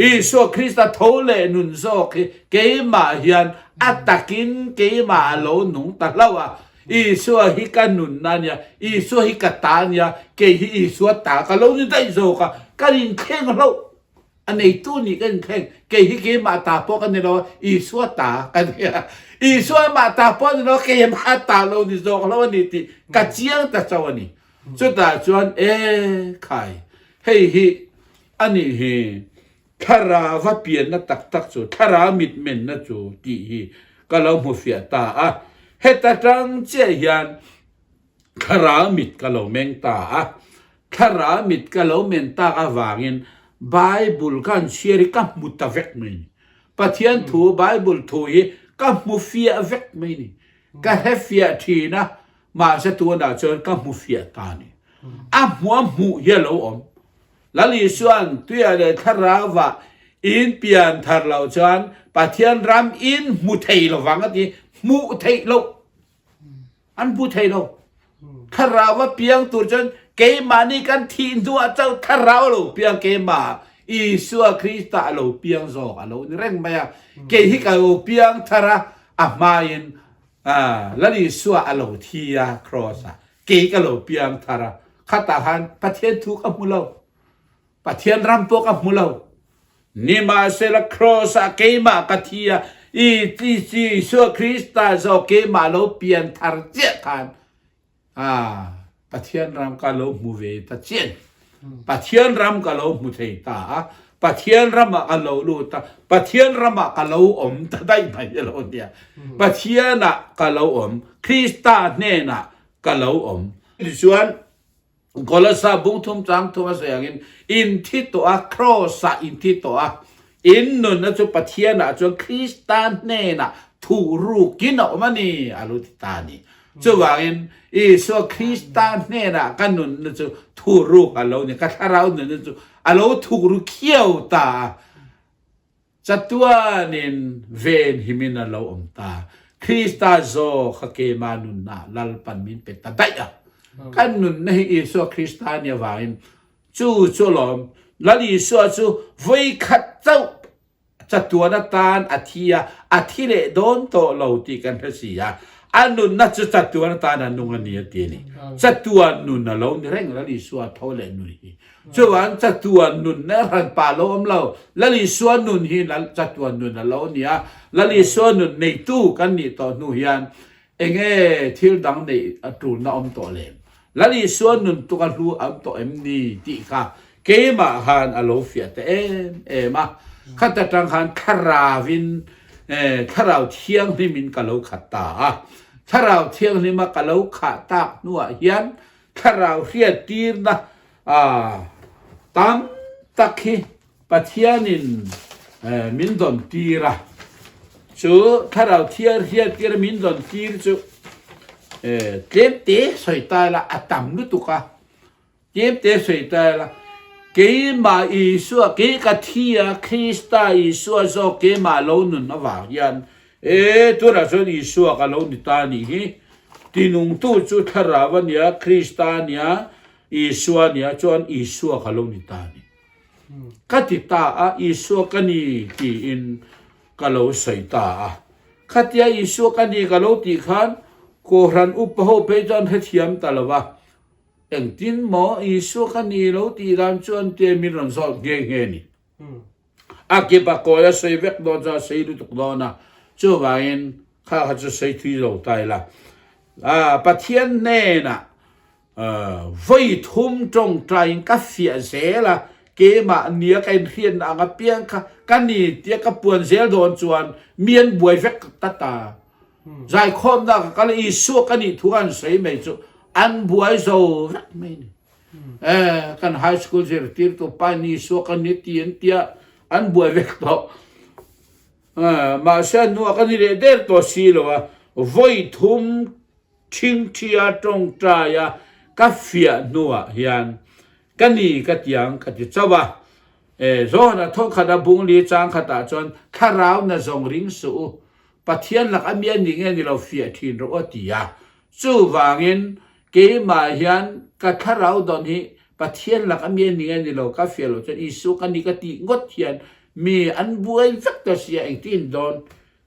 อีสัวคริสต์โทเลนุนซอกเกมาเฮียนอัตตะกินเกมาอารมณ์นุ่งตะเล่าอีสัวฮิกันนุนนั่นเนี่ยอีสัวฮิกตาเนี่ยเกฮิอีสัวตากะเรานี่ได้โซกะกันอินเข่งเราอันนี้ตู้นี่กันเข่งเกฮิเกมาตาพอกันเนี่ยเราอีสัวตากันเนี่ยอีสัวมาตาพอเนี่ยเราเกมาตาเรานี่โซกเราวันนี้ที่กัจเจียงตะจวันนี้จุดตาจวนใครเฮ้ยอันนี้เฮคาราว่าเปลี่ยนนักตักจูคารามิดเมนนักจูที่ก็เราหัวเฟียตาเฮตจังเจียนคารามิดก็เราเมงตาคารามิดก็เราเมนตาวางินไบเบิลกันเชียริกัมมุตตะเวกมินปะเทียนถูไบเบิลถู ก็มุฟีเวกไม่นี่ก็เฮฟีทีนะมาเสตัวน่ะจนก็มุฟีตานี่หัวหมูเยลอมแล้วลิส่วนตัวเลยทาราวะอินเปียนทารเราจวนปะเทียนรำอินมุเทยเราฟังกันดีมุเทยเราอันมุเทยเราทาราวะเปียงตัวจนเกมานี่กันทีนตัวเจ้าทาราวเราเปียงเกมาอิสุคริสต์เราเปียงโซเราเร่งไปอ่ะเกฮิกาเราเปียงทารามาอินแล้วลิส่วนเราที่ยาครอสเกฮิกาเราเปียงทาราข้าตาหันปะเทียนทุกข์กับมุเราปะเทียนรำพวกกับมุเรานี่มาเซลครอสเกมากัทียอีที่สุคริสต์โซเกมาเราเปียงทาร์เจกันปะเทียนรำกับเรามูเวตเจนปะเทียนรำกับเรามูเทตาปะเทียนรำกับเราลูตาปะเทียนรำกับเราตาได้ไหมเราเนี่ยปะเทียนกับเราคริสต์เนน่ะกับเราดิส่วนก็ละซาบุงทุ่มจังทุ่มเสียงอินที่ตัวครอสอินที่ตัวอินนุนนะจุปะเทียนะจุคริสต์เนน่ะถูรูกินออกมานี่อารุติตานี่จุว่าอินอีส่วนคริสต์เนน่ะกันนุนนะจุถูรูกันเราเนี่ยก็ถ้าเราเนี่ยนะจุเราถูรูเขี้ยวตาจัตัวนินเวนหิมินะเราตาคริสต์โซขเกมานุนน่ะลัลปันมินเป็นตาได้อะกันนุนในอิสุคริสต์เนี่ยว่าอินจู่ลมแล้วอิสุจู่ไว้ขัดเจ้าจัตัวนัตานอาทิเลโดนโตเราตีกันทั้งสี่อันนุนน่าจะจัตัวนัตานนุงอันนี้ตีนี่จัตัวนุนน่ะเราเนี่ยเร่งแล้วอิสุทอเลนุนจู่วันจัตัวนุนเนี่ยรันป่าเราแล้วอิสุนุนฮีแล้วจัตัวนุนน่ะเราเนี่ยแล้วอิสุนุนในตู้กันนี่ต่อนุยันเองที่ดังในตูนน่ะตัวเลมแล้วอีส่วนนึงตัวกันรู้ตัวนี่ที่ค่ะเกมาหันอโลฟิตมาขัดจังหันคาราวินคาราเที่ยงนี่มินกะโลขัดตาคาราเที่ยงนี่มากะโลขัดตาหนัวยันคาราเรียตีนนะตั้งตักฮีปัทยานินมินดอนตีระชูคาราเที่ยงเรียตีระมินดอนตีระชูเจ็บเตะสวยตายละอัตมนุตุกะเจ็บเตะสวยตายละเกมาอิสุเกกัทียคริสต์อิสุโซเกมาโลนุนนวายันตัวเราส่วนอิสุกับโลนิตานี่ที่นุ่งตู้จุดทาราวันเนียคริสต์เนี่ยอิสุเนี่ยจวนอิสุกับโลนิตานี่กัติตาอิสุกันนี่ที่อินกับโลสวยตากัติยาอิสุกันนี่กับโลติขันโครันอุปโภคไปจนให้เทียมตลอดว่าเอ็งทินหมออิสุกันนี่เราตีรำจนเตมิรันสอดเงี้ยนี่อาเก็บปากกอยาใส่เวกโดนจะใส่ดูตุกโดนะจู่ว่าเองข้าจะใส่ที่เราตายละปะเทียนเน่น่ะไว้ทุ่มจงใจกับเสียเสียละเกมาเนียกันเทียนอ่างเปียงกันนี่เตียกับปวนเสียโดนจวนเมียนบวยเวกตาตาใจคมนะกันอีสุกันนี่ทุกอันใส่ไม่จุอันบวยโซรักไม่เนี่ยกันไฮสคูลเจอร์ตีตัวไปนี่สุกันนี่เตียนเตียอันบวยเวกต่อมาเช่นนัวกันนี่เด็ดตัวสีเลยวะไว้ทุ่มชิงเชียตรงใจกัฟเฟียนัวยันกันนี่กัดยังกัดจะจ้าวะโซนะท้องขดาบุงลีจางขดาจนข้าราวน่ะจงริงสูปะเทียนหลักอเมียนนี่ไงนี่เราเฟียทีนเราอดียาจู่วางินเกมายันกับข้าราวตอนนี้ปะเทียนหลักอเมียนนี่ไงนี่เรากัฟเฟียเราจนอิสุกันนี่ก็ตีงดเทียนมีอันบวยฟักตัวเสียเองที่โดน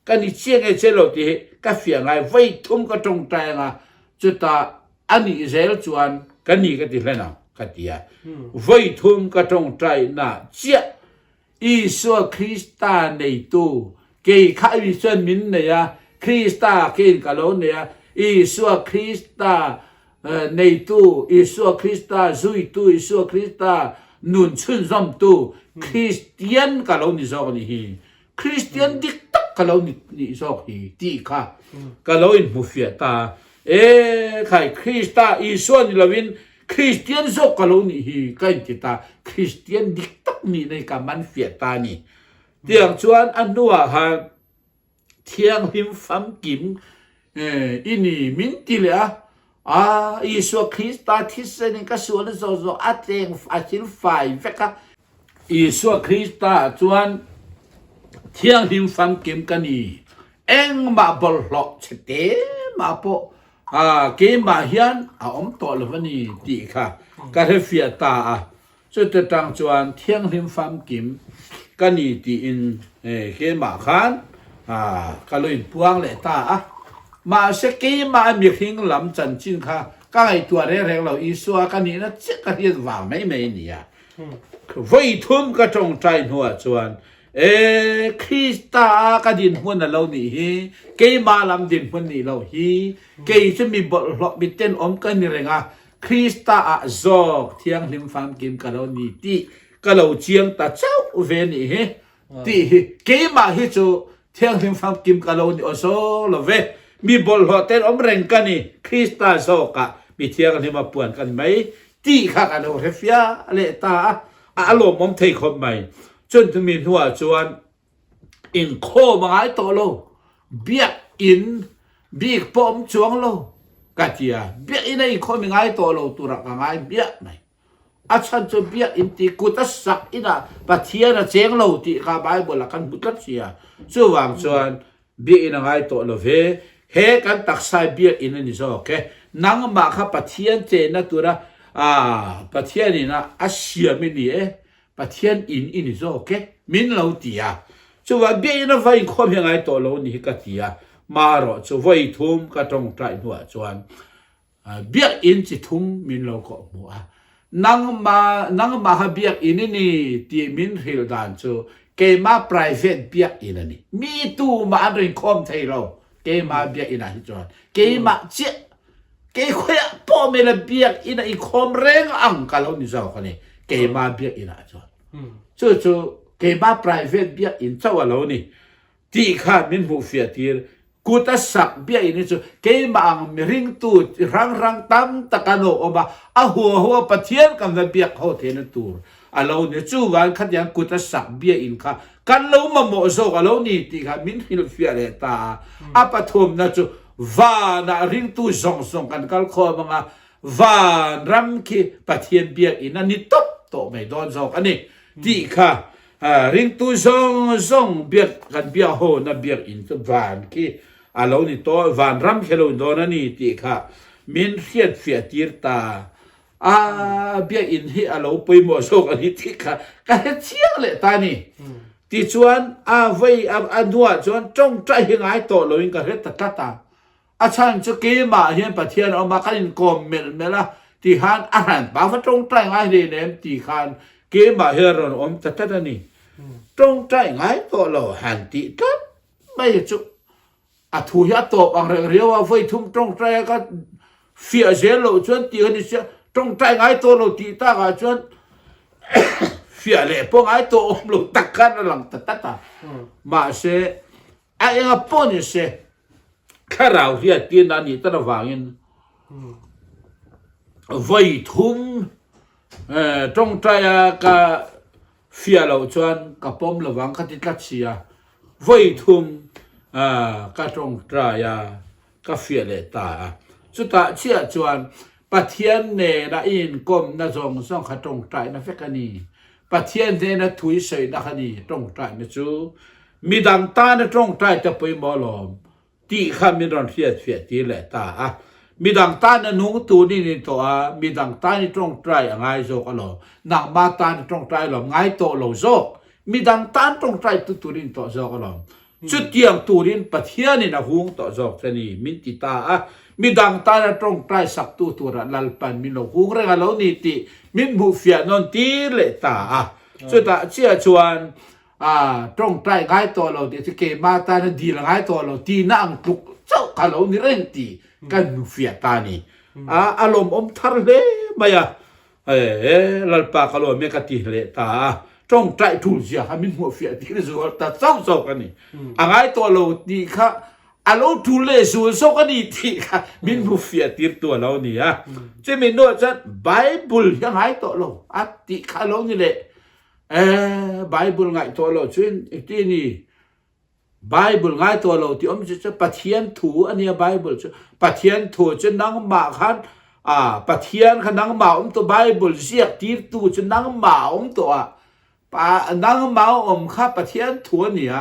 กันนี่เชียงไอ้เจ้าเราที่กัฟเฟียไงไว้ทุ่มก็ตรงใจงะจุดตาอันนี้เจ้าจวนกันนี่ก็ตีเลยนะกันตีอ่ะไว้ทุ่มก็ตรงใจนะเจ้าอิสุคริสต์ในตู้เกี่ยข้าวิชนมินเนี่ยคริสต์เกี่ยกับเราเนี่ยอิสุคริสต์ในตู้อิสุคริสต์จุยตู้อิสุคริสต์นุนชุนซอมตู้คริสเตียนกับเรานี่สองนี่คริสเตียนดิกตักกับเรานี่สองนี่ที่ข้ากับเราอินมุฟีตาใครคริสต์อิสุนี่เราวินคริสเตียนสองกับเรานี่กันที่ตาคริสเตียนดิกตักนี่ในกับมันฟีตานี่เดี๋ยวชวนอันนัวฮะ เทียงหิมฟัมกิมอินี่มินติเลยอิสุคริสต์ที่เสนก็ส่วนโซอาเตงอาชิลไฟเฟกอิสุคริสต์จวนเทียงหิมฟัมกิมกันนี่เอ็งมาบอลหลอกเฉเตมาโปเกมมาเฮียนอมตัวเลยวันนี้ดีค่ะก็เฟียตาสุดท้ายจวนเทียงหิมฟัมกิมกันนี่ที่อินเกมมาขันก็เลยพวงเลยตามาเสกีมามีหิงลำจันจินค่ะก็ไอตัวเร่งเราอีสัวกันนี่นะเจ๊ก็เรียกว่าไม่เนี่ยไว้ทุ่มก็จงใจหัวจวนคริสตาก็ดินหัวนั่นเรานี่ฮีเกมาลำดินหัวนี่เราฮีเกจะมีบทหลอกมีเต้นอมกันนี่เรงคริสตาจอกเที่ยงลิมฟังกิมกันเรานี่ที่ก็เราเจียงตาเจ้าเวนี่ฮีที่เกมาฮิจูเที่ยงลิมฟังกิมกันเรานี่โอโซเราเวมีบอลหอเต้นอมเร่งกันนี่คริสตาโซกะมีเที่ยงกันที่มาป่วนกันไหมที่ข้ากันเราเรฟยาเลตาอารมณ์มอมเทคมใหม่จนถึงมีหัวจวนอินโคมาไอโตโลเบียกอินบีกปอมจวงโลกัจยาเบียกอินไอโคมีไอโตโลตุระกังไอเบียกไหมอาชันจะเบียกอินตีกุตัสสักอินะปัทเทียนะเจงโลตีข้าใบบละกันบุตัสเสียส่วนจวนเบียกอินไอโตโลเวเฮกันตักไซเบียกอินนี่โอเคนังมาข้าปัทเทียนเจนะตุระปัทเทียนนี่นะอาเซียมินี่ปัทเทียนอินนี่โอเคมินเราตีส่วนเบียกอินไฟความยังไงตัวเรานี่ก็ตีมารอส่วนไฟทุ่มก็ต้องใจหัวจวนเบียกอินจิทุ่มมินเราก็มัวนังมาหาเบียกอินนี่ตีมินเฮลดานส่วนเกมา private เบียกอินนี่มีตู้มาอันริงคอมไทยเราเกมาเบียกอินอะไรจวนเกมาเจ้เกย์ขยะพ่อเมลเบียกอินอีคอมเร่งอังกาลนี่เจ้าคนนี้เกมาเบียกอินอะไรจวนจู่เกมา private เบียกอินเจ้าเรานี่ที่ข้ามินหูเฟียตีกูตัดสักเบียกอินจู่เกมาอังมีริงตูรังตั้มตะกันโอมาหัวปะเทียนกับเบียกเขาเทนตูเราเนี่ยจู่วันขัดยังกูตัดสักเบียกอินค่ะกันเรามาโมโซกันเรานี่ที่ข้ามินหิลเฟียเลตาปฐมนะจู่วานาริงตู้ส่งกันกัลคอมังวานรัมคีปะเทียนเบียอินนั่นนี่ตบโตไม่โดนส่งอันนี้ที่ค่ะริงตู้ส่งเบียกันเบียโหนะเบียอินตัววานคีเรานี่ตัววานรัมเคโลโดนนั่นนี่ที่ค่ะมินเฟียดตีร์ตาเบียอินที่เราไปหมดส่งอันนี้ที่ค่ะก็เชี่ยเลยตานี่ที่ชวนไว้ดัวชวนจงใจยังไงโตเราอินก็เฮ็ดตาอาจารย์จะเกี่ยมาเห็นปะเทียนออกมากันกลมเมล่ะที่ฮันอาหารบางวันตรงใจง่ายดีเนี่ยที่ฮันเกี่ยมาเฮรอนอมแต่นี่ตรงใจง่ายตัวเราหันติดไม่จุถูกยัดตัวบางเรียกว่าไฟทุ่มตรงใจก็เฟียเซลเราชวนตีกันนี่เสียตรงใจง่ายตัวเราตีตากันชวนเฟียเล่พวกง่ายตัวอมเราตักกันหลังตามาเสไอ้ยังปนเสข้าเราเรียกตีนันนี่ตระวังอินไว้ทุ่มตรงใจก็เฟียเราชวนกับปมระวังคติตัดเสียไว้ทุ่มก็ตรงใจก็เฟียเลตาสุดท้ายเชื่อชวนปะเทียนเนระอินกลมน่าส่งขัดตรงใจนะเฟกันีปะเทียนเนนะถุยเสยนะคันนี้ตรงใจนะจูมีดังตานะตรงใจจะไปมอลอมที่ข้ามีรอนเฟียตีแหละตามีดังตาในนุ่งตูนี่ตัวมีดังตาในตรงใจง่ายโซกหรอหนังมาตาในตรงใจหรอง่ายโตหลโซมีดังตาตรงใจตูรินตัวโซกหรอจุดเตียงตูรินปะเทียนี่นะหุงตัวโซกนี่มิติตามีดังตาในตรงใจสักตัวระลัลปันมีหลหุงเรื่องเรานี่ติมินบุเฟียนนตีเลตาสุดท้ายเชื่อชวนตรงใจง่ายตัวเราที่เกมาตาดีละง่ายตัวเราตีนั่งลุกเจ้าข้าเรานี่เร่งตีกันเฟียตานี่อารมณ์อมทะเลมาลัลปากเราเมกติเลตาตรงใจถูกเสียมินหัวเฟียตีเลยสุดแต่เจ้ากันนี่ง่ายตัวเราดีค่ะเราถูเลยสุดกันนี่ทีค่ะมินหัวเฟียตีตัวเรานี่จะมีโน้ตจะไบเบิลยังง่ายตัวเราติข้าเรานี่แหละไบเบิลง่ายตัวเราช่วยอีกทีนี่ Bible ngay to lo ti chu pathian thu ania Bible chu pathian thu chu nang ma khan pathian khan nang ma to Bible ziak tir tu chu nang ma to pa nang ma kha pathian thu nia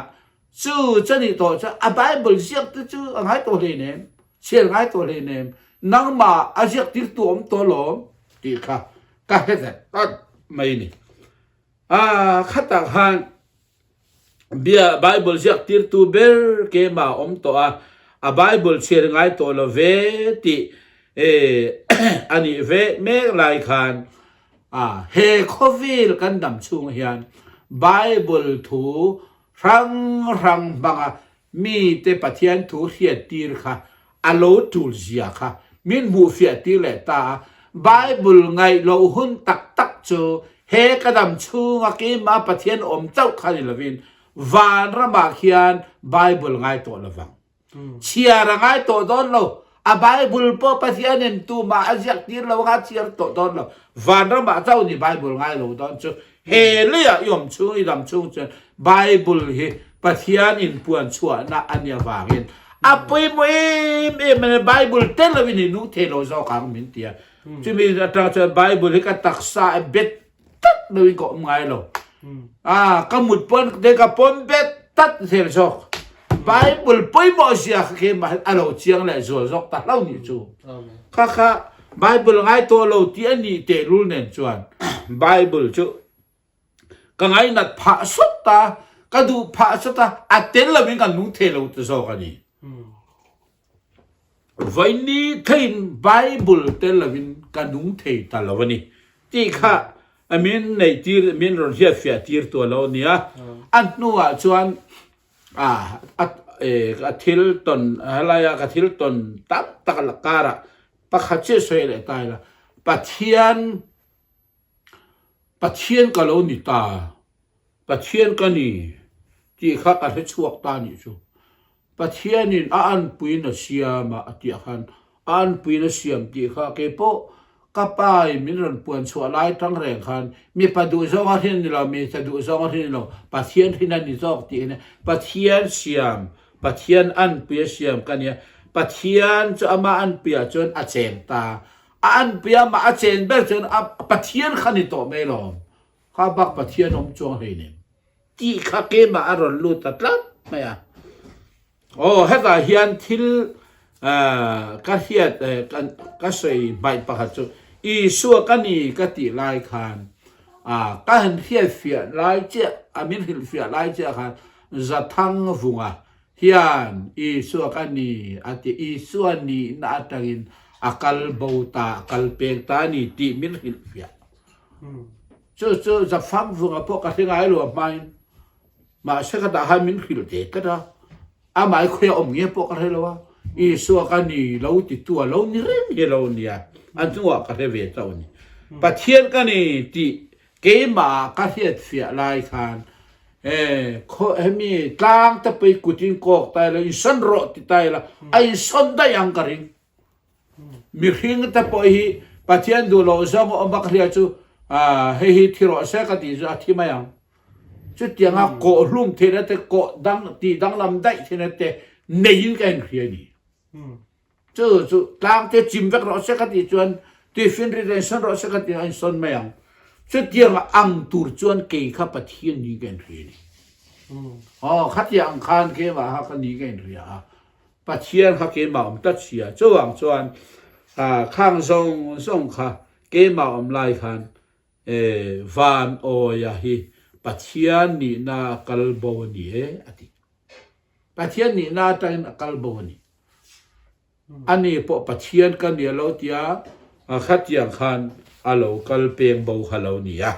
chu chani to chu Bible ziak tu chu ngai to le ne chen ngai to le ne nang ma ziak tir tu to lo ti kha ka he ta mai ni khata khan bia Bible ziak tir tu ber ke ma to a Bible cher ngai to lo ve ti ani ve me lai khan he khovil kan dam chung hian Bible thu rang banga mi te pathian thu hiat tir kha alo tul zia kha min mu fia ti le ta Bible ngai lo hun tak chu he kadam chung a ke ma pathian chau khani lovin van rama khian Bible ngai to lawang chia ra ngai to don lo a Bible po pathian en tu ma azak tir lo nga chia to don lo van rama chau ni Bible ngai lo don chu he le ya yom chu i dam chung chen Bible he pathian in puan chua na ania wangin apoi mo Bible tel lo ni nu the lo zo kang min tia chu mi ta cha Bible ka taksa bet tat lo ko ngai lo ka mut pon de ka pon bet tat the zo Bible poi mo sia ke ma alo chiang le zo zo ta lo ni chu kha Bible ngai to lo ti ani te rul nen chuan Bible chu ka ngai nat pha sutta ka du pha sutta atel lo min ka nu the lo to zo ka ni vai ni thein Bible tel lo min ka nu the ta lo ni ti kha amin nei tir min ron hia fia tir to lo nia an nuwa chuan ka thil ton halaya ka thil ton tak lakara pakha che soi le tai la pathian ka lo ni ta pathian ka ni ti kha ka he chuak ta ni chu pathian in an puin a siama atia khan an puin a siam ti kha ke po kapai min ron puan chua lai tang reng khan mi padu zo nga hin lo mi sadu zo nga hin lo pathian hin ani zok ti ne pathian siam pathian an pia siam kania pathian chu ama an pia chon a chen ta an pia ma a chen ber chon pathian khani to me lo kha bak pathian om chong he ne ti kha ke ma aron lu ta tla ma ya heta hian thil ka hiat ka sei bai pa ha chu i suwa ka ni ka ti lai khan ka han hiat fia lai che amin hil fia lai che khan za thang vunga hian i suwa ka ni ati i suwa ni na atangin akal bauta akal peng ta ni ti min hil fia chu za phang vunga po ka singai lo mai ma se ka da ha min hil te ka da mai khoya nge po ka lo wa i suwa ka ni lo ti tu lo ni rem he lo nia an chuwa ka he ve chau ni pathian ka ni ti ke ma ka hiat fia lai khan kho mi tlang ta pe kutin ko tai la i son ro ti tai la ai son da yang ka ring mi hing ta po hi pathian du lo zo mo ba ka ria chu he thiro sa ka ti za thi ma yang chu tiang a ko lum the na te ko dang ti dang lam dai the na te nei kan khria ni chu tlang te chim vek ro se ka ti chuan ti fin ri den son ro se ka ti an son ma yang chu tiang ang tur chuan ke kha pathian ni kan khria ni khat yang khan ke ma ha ka ni kan khria pathian kha ke ma om ta chia chu wang chuan khang song kha ke ma om lai khan van o ya hi pathian ni na kalbo ni ati pathian ni na ta kalbo ni ani po pathian ka ni lo tia khat yang khan alo kalpeng bo halo ni ya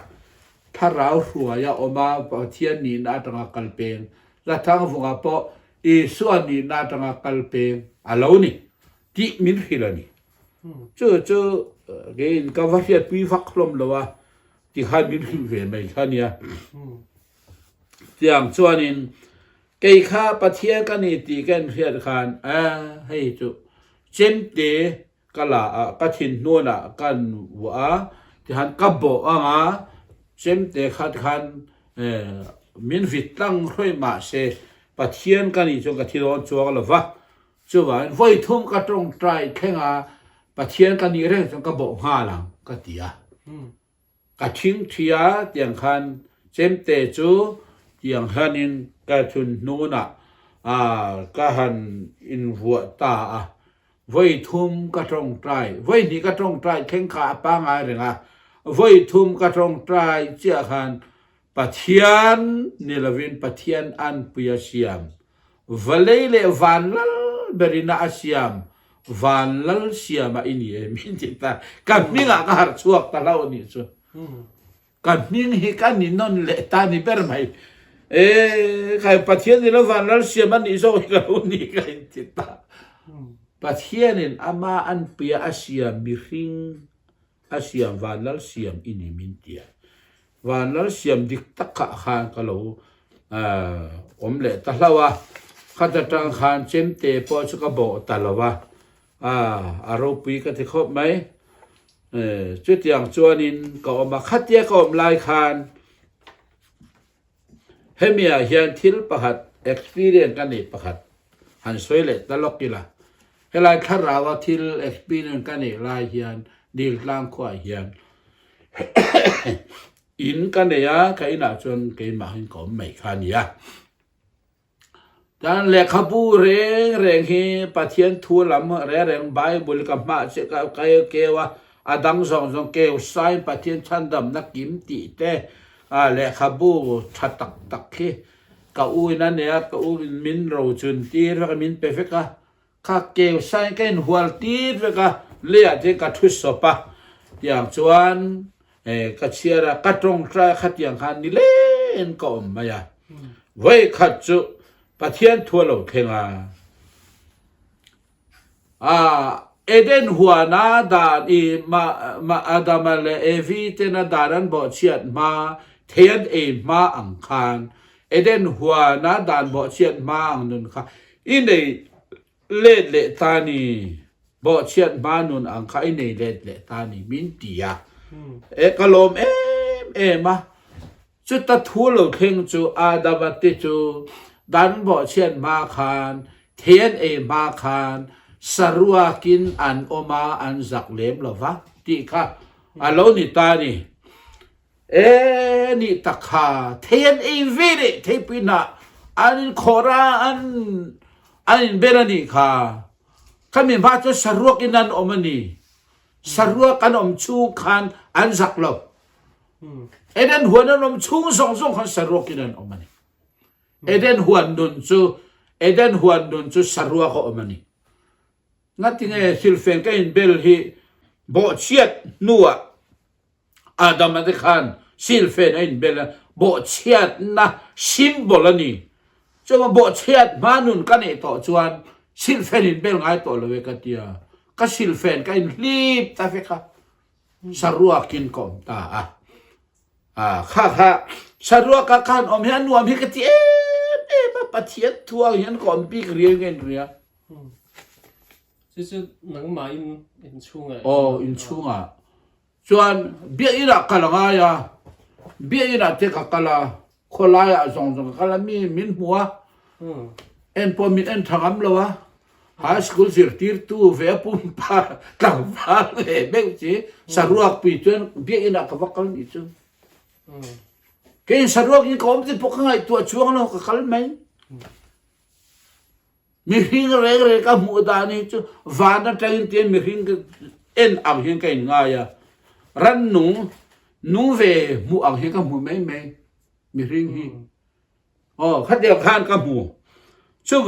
tharau hruwa ya oma pathian ni na ta kalpeng la thang vunga po i suan ni na ta kalpeng alo ni ti min hilani chu ge ka va hiat pi vak hlom lowa ti khan min hil ve mai khania tiang chuanin ke kha pathian ka ni ti kan hiat khan hei chu chen te kala ka thin nuana kan wa ti han ka bo anga chen te khat khan min vit tang hroi ma se ปะเทียนกันนี่จงกะที่ร้อนจัวกันละวะจัวว่าไว้ทุ่มกะตรงใจแค่งาปะเทียนกันนี่เร่งจงกะบอกห้าหลังกะเตียกะทิ้งเทียเตียงคันเจมเตจูเตียงคันอินกะทุนนูน่ะกะหันอินหัวตาไว้ทุ่มกะตรงใจไว้นี่กะตรงใจแข่งขาป้างายเรงไว้ทุ่มกะตรงใจเจ้าคันปะเทียนนี่ละวินปะเทียนอันปุยเสียมวะเลยเลวันลเบรินาเสียมวันลเสียมอินี่มินจิตากันมิงากะหชัวตะลาวนี่ชัวกันมิงฮิกันนี่นนเลตานี่เปรไมใครปะเทียนนี่ละวันลเสียมนี่โซกันอุนี่กันจิตาปะเทียนนี่อามาอันปุยเสียมมิริงเสียมวันลเสียมอินี่มินเตียวันนั้นเสียมดิกตักขะขานกะโลเลตะลาวะขัดจังขานเจมเตปอชุกะโบตะลาวะอารมณ์ปีกะที่ครบไหมจุดอย่างจวนินก็มาขัดเยก็ลายขานเฮมียเฮียนทิลประหัด experience กันนี่ประหัดหันสวยเลยตลกกีฬาเฮลายคาราวะทิล experience กันนี่ลายเฮียนดีลางขวาเฮียนอินกันเนี่ยใครน่าจนเกณฑ์มาให้ก็ไม่ขานี่ดังเล็กขบูเร่งฮีปะเทียนทัวลำเร่งใบบุลกับมาเสกเกว่าอดังสองเกวไซปะเทียนชันดำนักกิมติเตเล็กขบูชัดตักฮีกะอูนั่นเนี่ยกะอูมินเราจุนตีแล้วก็มินเปฟกะข้าเกวไซเกนหัวตีแล้วก็เลี้ยเจกะทุสปะอย่างชวนกัจเชียระกัดตรงใจขัดอย่างคันนี่เล่นก็ไม่ยาไว้ขัดจุปะเทียนทั่วโลกเข่งเอเดนหัวนาดานอีมาอาดามาเลเอวีเตนาดารันบ่เชียดมาเทียนมาอังคารเอเดนหัวนาดานบ่เชียดมาอังนุนค่ะอินเดเลตานีบ่เชียดมานุนอังคารอินเดเลตานีมินตียกะลมมาจุดตะทัวโลเข่งจูอาดาบัติจูดันบ่เชียนมาคานเทียนมาคานสรัวกินอันโอมาอันจักเลมหรอวะที่ค่ะอโลนิตานี่นี่ตะขาเทียนวิริเทปินะอันโคราอันเบรนีค่ะขมิ้นพาจะสรัวกินอันโอมานีสรัวกันชูคันอันจักลบเอเดนหัวนั้นชูส่งคันสรัวกินอันออกมานี่เอเดนหัวดุนจูสรัวเขาออกมานี่งั้นที่ไงซิลเฟนก็อินเบลฮีบ่เชียดนัวอาดัมมาได้คันซิลเฟนอินเบลบ่เชียดนะซิมบอลนี่จะมาบ่เชียดมานุนกันเอต่อจวนซิลเฟนอินเบลไงต่อเลยกันเดียก็ซิลเฟนก็อินรีบตาเฟค่ะสรัวกินก่อนตาค่ะสรัวกับคันอมเห็นนัวมีกะทิมาปะเทียนทัวเห็นก่อนปีกเรียงกันเรีย就是能买出来。อินชุงส่วนเบี้ยอีรักกันละไงเบี้ยอีรักเทกักกันละคนลายส่งกันละมีมินหัวพอมินทำแล้ววะไฮสคูลสิร์ตีร์ตู้เวียปุ่มปาตั้งฟ้าเบ็กจีสรุปปีจนเบี้ยอีรักกับกันนี่จูเกี่ยสรุปนี่ก็ไม่ได้พกง่ายตัวช่วงนั้นก็กันไหมมีหิ้งเร่กับมูดานี่จูวานาจังเตียนมีหิ้งอังหิ้งกันง่ายรันนุ่งเวมูอังหิ้งกับมูไม่มีหิ้งหิ้งขัดเดียวกันกับมูช่วง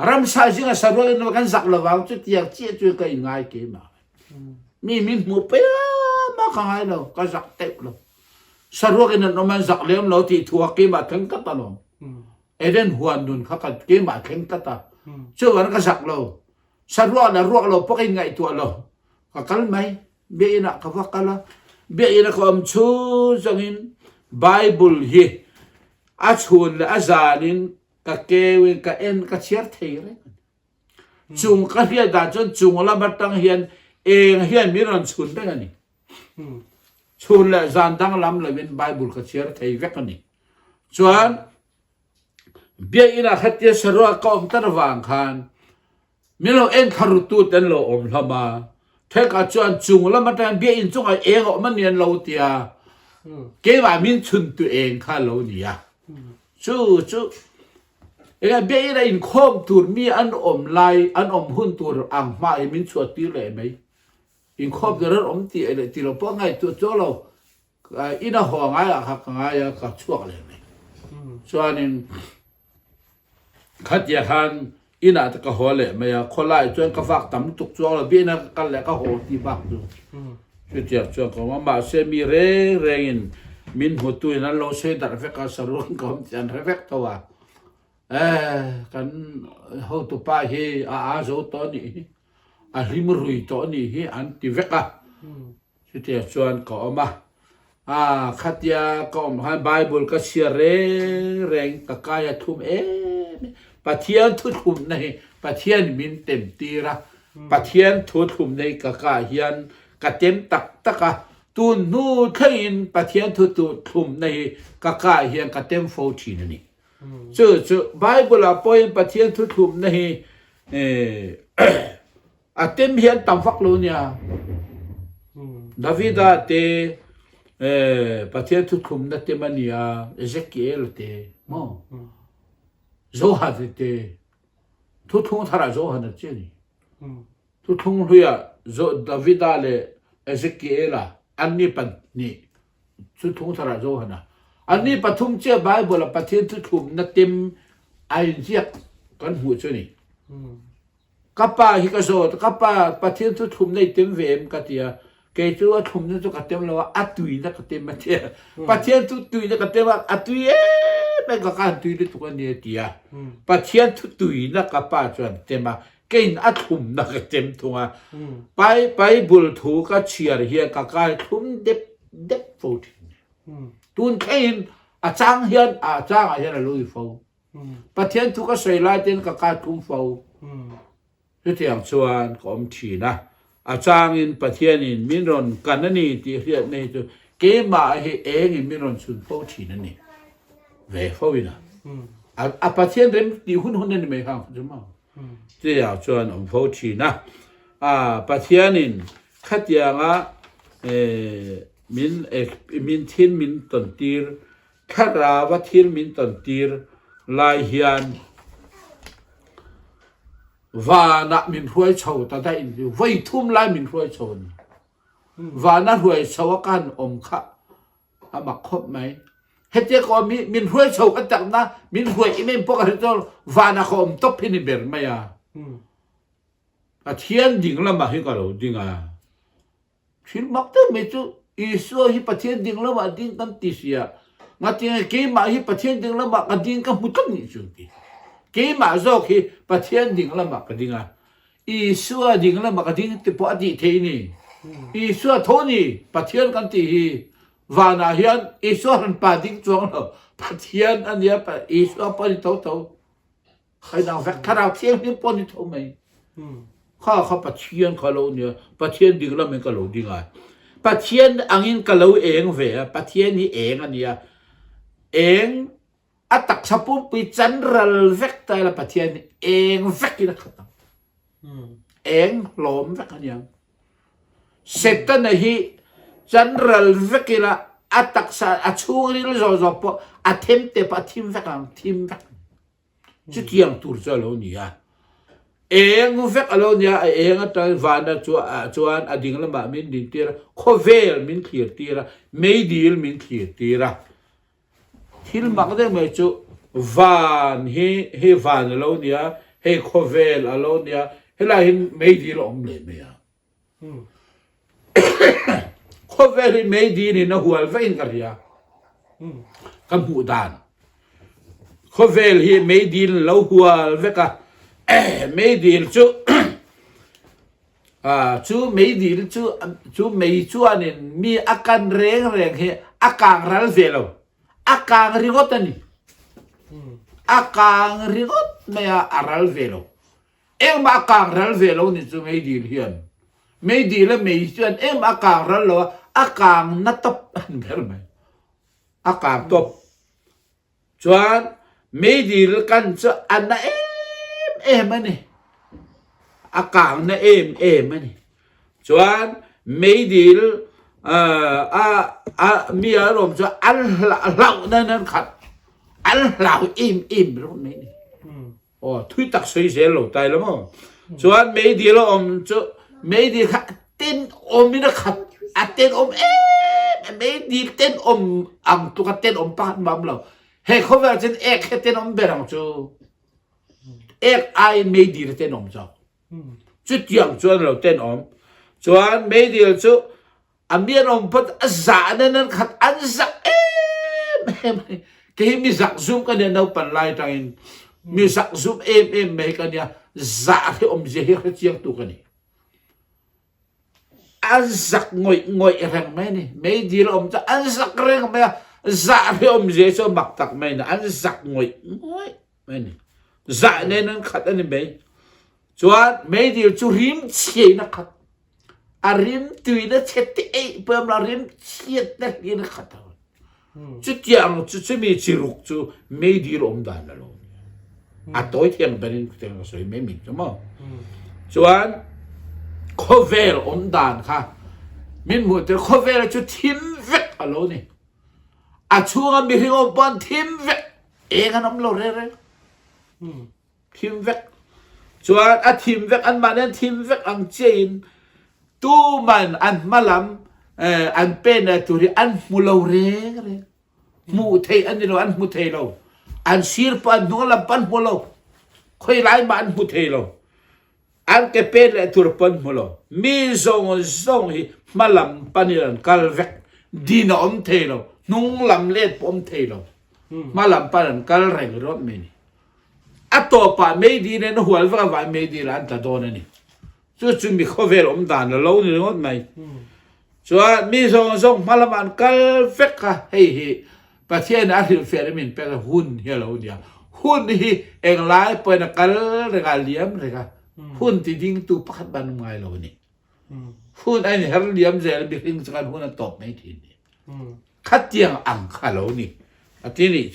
รำสายสิ่งสรุปนี่กันสักละวังจุดที่เจี๊ยจุดกันง่ายเกี่ยมามีมูเปียมาขายเราก็สักเต็มเราสรุปนี่มันสักเลี้ยงเราที่ทัวร์เกี่ยมาถึงกันตลอดเอเดนหัวนุนเขาก็เกี่ยมาถึงกันตลอดช่วงนั้นก็สักเราสรุปแล้วรวกเราพวกยังไงตัวเราก็กันไหมเบียนักเขาว่ากันละเบียนักเขาชูจังอินไบเบิลฮีอาชูนและอาจารย์ก็เกวินก็ก็เชียร์เทเลยจุงก็เฮียดาจนจุงละบัดตั้งเฮียนเฮียนมีรันชุนได้กันนี่ชุนและจานตั้งลำเลยเป็นไบเบิลก็เชียร์เทเวกันนี่ส่วน เบียอินาขัดเยสรัวก็อมตันวางคันมิโลเอ็นคารุตูตันโลอมลามาเทกัจวนจุงแล้วมันเบียอินจุงไอเองมันเนียนโลเตียเกว่ามินชุนตัวเองข้าโลเนี่ยจู่เอ้เบียอินาอินคอมตูร์มีอันอมไลอันอมหุ่นตัวอังมาเอมินสวดตีเลยไหมอินคอมตัวนั้นอมตีเอตีเราป้องไงตัวโจเราอินาหัวไงอะครับไงอะกับช่วงเลยไหมส่วนนี้ขัดยาคันอินาตะกะหัวเลยไม่อะคนไล่จนกระฟักตั้มตุกช่วงเราเบียนักกันแหละก็หัวตีบักดูชุดเจ้าช่วงของมาเซมีเร่งมินหัวตุยนั้นเราเสด็จเฟกสรุนก็จะเฟกตัวกันหัวตุป้าเฮอาโจตัวนี้ริมรุยตัวนี้เฮอันติเฟกชุดเจ้าช่วงก็มาขัดยาก็ให้ไบเบิลก็เชียร์เร่งตะกายทุ่มปะเทียนทุทุ่มในปะเทียนมินเต็มตีระปะเทียนทุทุ่มในกะกาเฮียนกะเต็มตักตะกะตูนนูเทินปะเทียนทุทุ่มในกะกาเฮียนกะเต็มโฟทีนี่จู่ไบเบิลปอยปะเทียนทุทุ่มในเต็มเฮียนตำฟักลูเนี่ยดาวิดาเตปะเทียนทุทุ่มนั่นเตมันเนี่ยเอเซเคียลเตมอ조하데 투통타라 조하는 째니 투통루야 조 다비달레 에스키엘라 안니반니 투통타라 조하나 안니 바툼째 바이블라 파티엔트 툼 나템 아이지약 간 후쩌니 까빠 히가서 까빠 파티엔트 툼 네템 웸 까티야 게주와 툼는 저 까템라와 아뚜이나 까템 마티야 파티엔트 뚜이나 까템 아뚜이에เป็นก็การตุยด้วยทุกคนเนี่ยดีอ่ะปะเทียนทุตุยนักกับป้าจวนเต็มมาเกินอัดทุ่มนักเต็มทัวไปบุลถูก็เชียร์เฮียกับการทุ่มเด็บโฟติตุนเกินอาจารย์เฮียนลุยโฟปะเทียนทุกก็ใส่ลายเต็นกับการทุ่มโฟที่เที่ยงชวนก็อมทีนะอาจารย์อินปะเทียนอินมินรอนกันนั่นนี่ที่เรียกในตัวเกมมาเองอินมินรอนสุนโฟทีนั่นนี่เว้ยฟ้าวินะปะเทียนเริ่มดีหุ่นนี่ไม่ข้างใช่ไหมเจ้าชวนอมฟ้าทีนะปะเทียนินขัดยังมินทินมินตันตีร์ขัดราวัทินมินตันตีร์ลายเฮียนวานะมินรวยโชว์แต่ได้อินไว้ทุ่มลายมินรวยโชว์วานะรวยโชว์กันอมขะมาครบไหมเฮ็ดเจ้าก็มินรวยโชว์กันจังนะมินรวยอีเมนพวกอะไรตัววานะเขาอมตบพินิเบร์ไม่อะเทียนดิ่งแล้วมาให้กันเราดิ่งชิลมักเตอร์ไม่จู่อีสัวฮิปะเทียนดิ่งแล้วมาดิ่งกันติเสียงั้นที่เกมมาฮิปะเทียนดิ่งแล้วมากันดิ่งกันมุตันนี่จู่ที่เกมมาโจกฮิปะเทียนดิ่งแล้วมากันดิ่งอีสัวดิ่งแล้วมากันดิ่งที่ปอดีเทนี่อีสัวโทนี่ปะเทียนกันที่วานาเฮียนอีสัวหันปาดิ่งจวงเราปะเทียนอันเนี้ยปะอีสัวปอดีโตใครนางแฟกถ้าเราเทียนนี่ปอดีโตไหมเขาปะเทียนเขาเราเนี่ยปะเทียนดิ่งแล้วมันก็เราดิ่งปะเทียนอังอินก็เราเองเว้ยปะเทียนนี่เองอันเนี้ยเองอัตักสปุปิจันรัลเวกแต่ละปะเทียนเองเวกนี่นะครับเองหลอมเวกอันยังเสร็จตั้งแต่ที่จันรัลเวกละอัตักษาอัชูนี่เราจะพออัเทมเตปะทีมเวกทีมเวกจุดยังตัวจะเราเนี่ยเองเวกเราเนี่ยเองอัตวานจวนอดิ่งละมามินดินตีระโคเวลมินขีดตีระไม่ดีลมินขีดตีระที่มักได้ไหมจู่วานเฮวานเราเนี่ยเฮโคเวลเราเนี่ยเฮลาหินไม่ดีลอมเลยไหมอ่ะโคเวลไม่ดีนี่นะหัวเฟ้นกันเนี่ยกันหูดานโคเวลเฮไม่ดีเราหัวเฟ้นไม่ดีจู่จู่ไม่ดีจู่ไม่จู่อันนี้มีอาการแรงเฮอาการรัลเวลอาการริกอตนี่อาการริกอตไม่อารัลเวลเอ็งมาอาการรัลเวลนี่จู่ไม่ดีเฮียนไม่ดีแล้วไม่ชวนเอ็งอาการรัลโลอาการนัตตบเห็นไหมอาการตบชวน ไม่ดีลกันจะอันน่ะมันนี่อากาศน่ะมันนี่ส่วนไม่ดีลมีอารมณ์จะอันเหล่านั้นขัดอันเหล่าอิ่มรู้ไหมนี่โอ้ทุยตักสวยเสียหล่ตายแล้วมั้งส่วนไม่ดีลจะไม่ดีค่ะเต้นมีนะขัดเต้นไม่ดีเต้นตัวก็เต้นปานบ้าเราเฮ้เขาว่าจะเต้นเบรังจูไอไม่ดีเต้นจ้าจุดยังส่วนเราเต้นส่วนไม่ดีจูมีอารมณ์พัดจ่านั้นขัดอันจ่าque mi zak zoom ka dia nau pan lai tangin mi zak zoom me ka dia za ke je he chiang tu ka ni an zak ngoi reng mai ni me di lo cha an zak reng me za ke je so mak tak mai na an zak ngoi mai ni za ne nan khat ani me chuan me di chu rim chi na khat a rim tui na chet e pem la rim chiet na ni na khatจุดยังจุดมีจิรุกจุไม่ดีลมด่านแล้วตัวเทียนเป็นเทียนสวยไม่มีใช่ไหมส่วนโคเวลอมด่านค่ะมินหมดแต่โคเวลจุดทิมเวกอะไรนี่ช่วงมีเรื่องบอลทิมเวกกันน้ำเราเรื่อยทิมเวกส่วนทิมเวกอันมาเนี่ยทิมเวกอังเจนตู้มันอันมาลำอันเป็นตัวที่อันมูลเร่เลยมูเทอันนี้เราอันมูเทเราอันชีร์ปันหัวลำปันหัวเราค่อยไล่มาอันมูเทเราอันเก็บเป็นตัวปันหัวเรามีส่งที่มาลำปันนี่กัลเวกดีนอมเทเรานุ่งลำเล็ดปมเทเรามาลำปันกัลแรงรถไม่นี่ตัวป่าไม่ดีเนี่ยหัวว่าว่าไม่ดีแล้วอันตัดโดนนี่จุดมีข้อเวรด่านเราเนี่ยรถไม่ส่วนมีส่งมาละมันกัลเฟกค่ะเฮ้ยประเทศนั้นที่เฟรมินเป็นหุ้นเฮเราเนี่ยหุ้นที่เองไล่เป็นกัลเรื่องเลี้ยมเลยค่ะหุ้นที่ดิ้งตัวพัดบันไงเราเนี่ยหุ้นไอ้เนี่ยเลี้ยมเสร็จแล้วดิ้งสักหุ้นนั้นตบไม่ทีนี่คัดเจียงอังคาเรานี่ทีนี้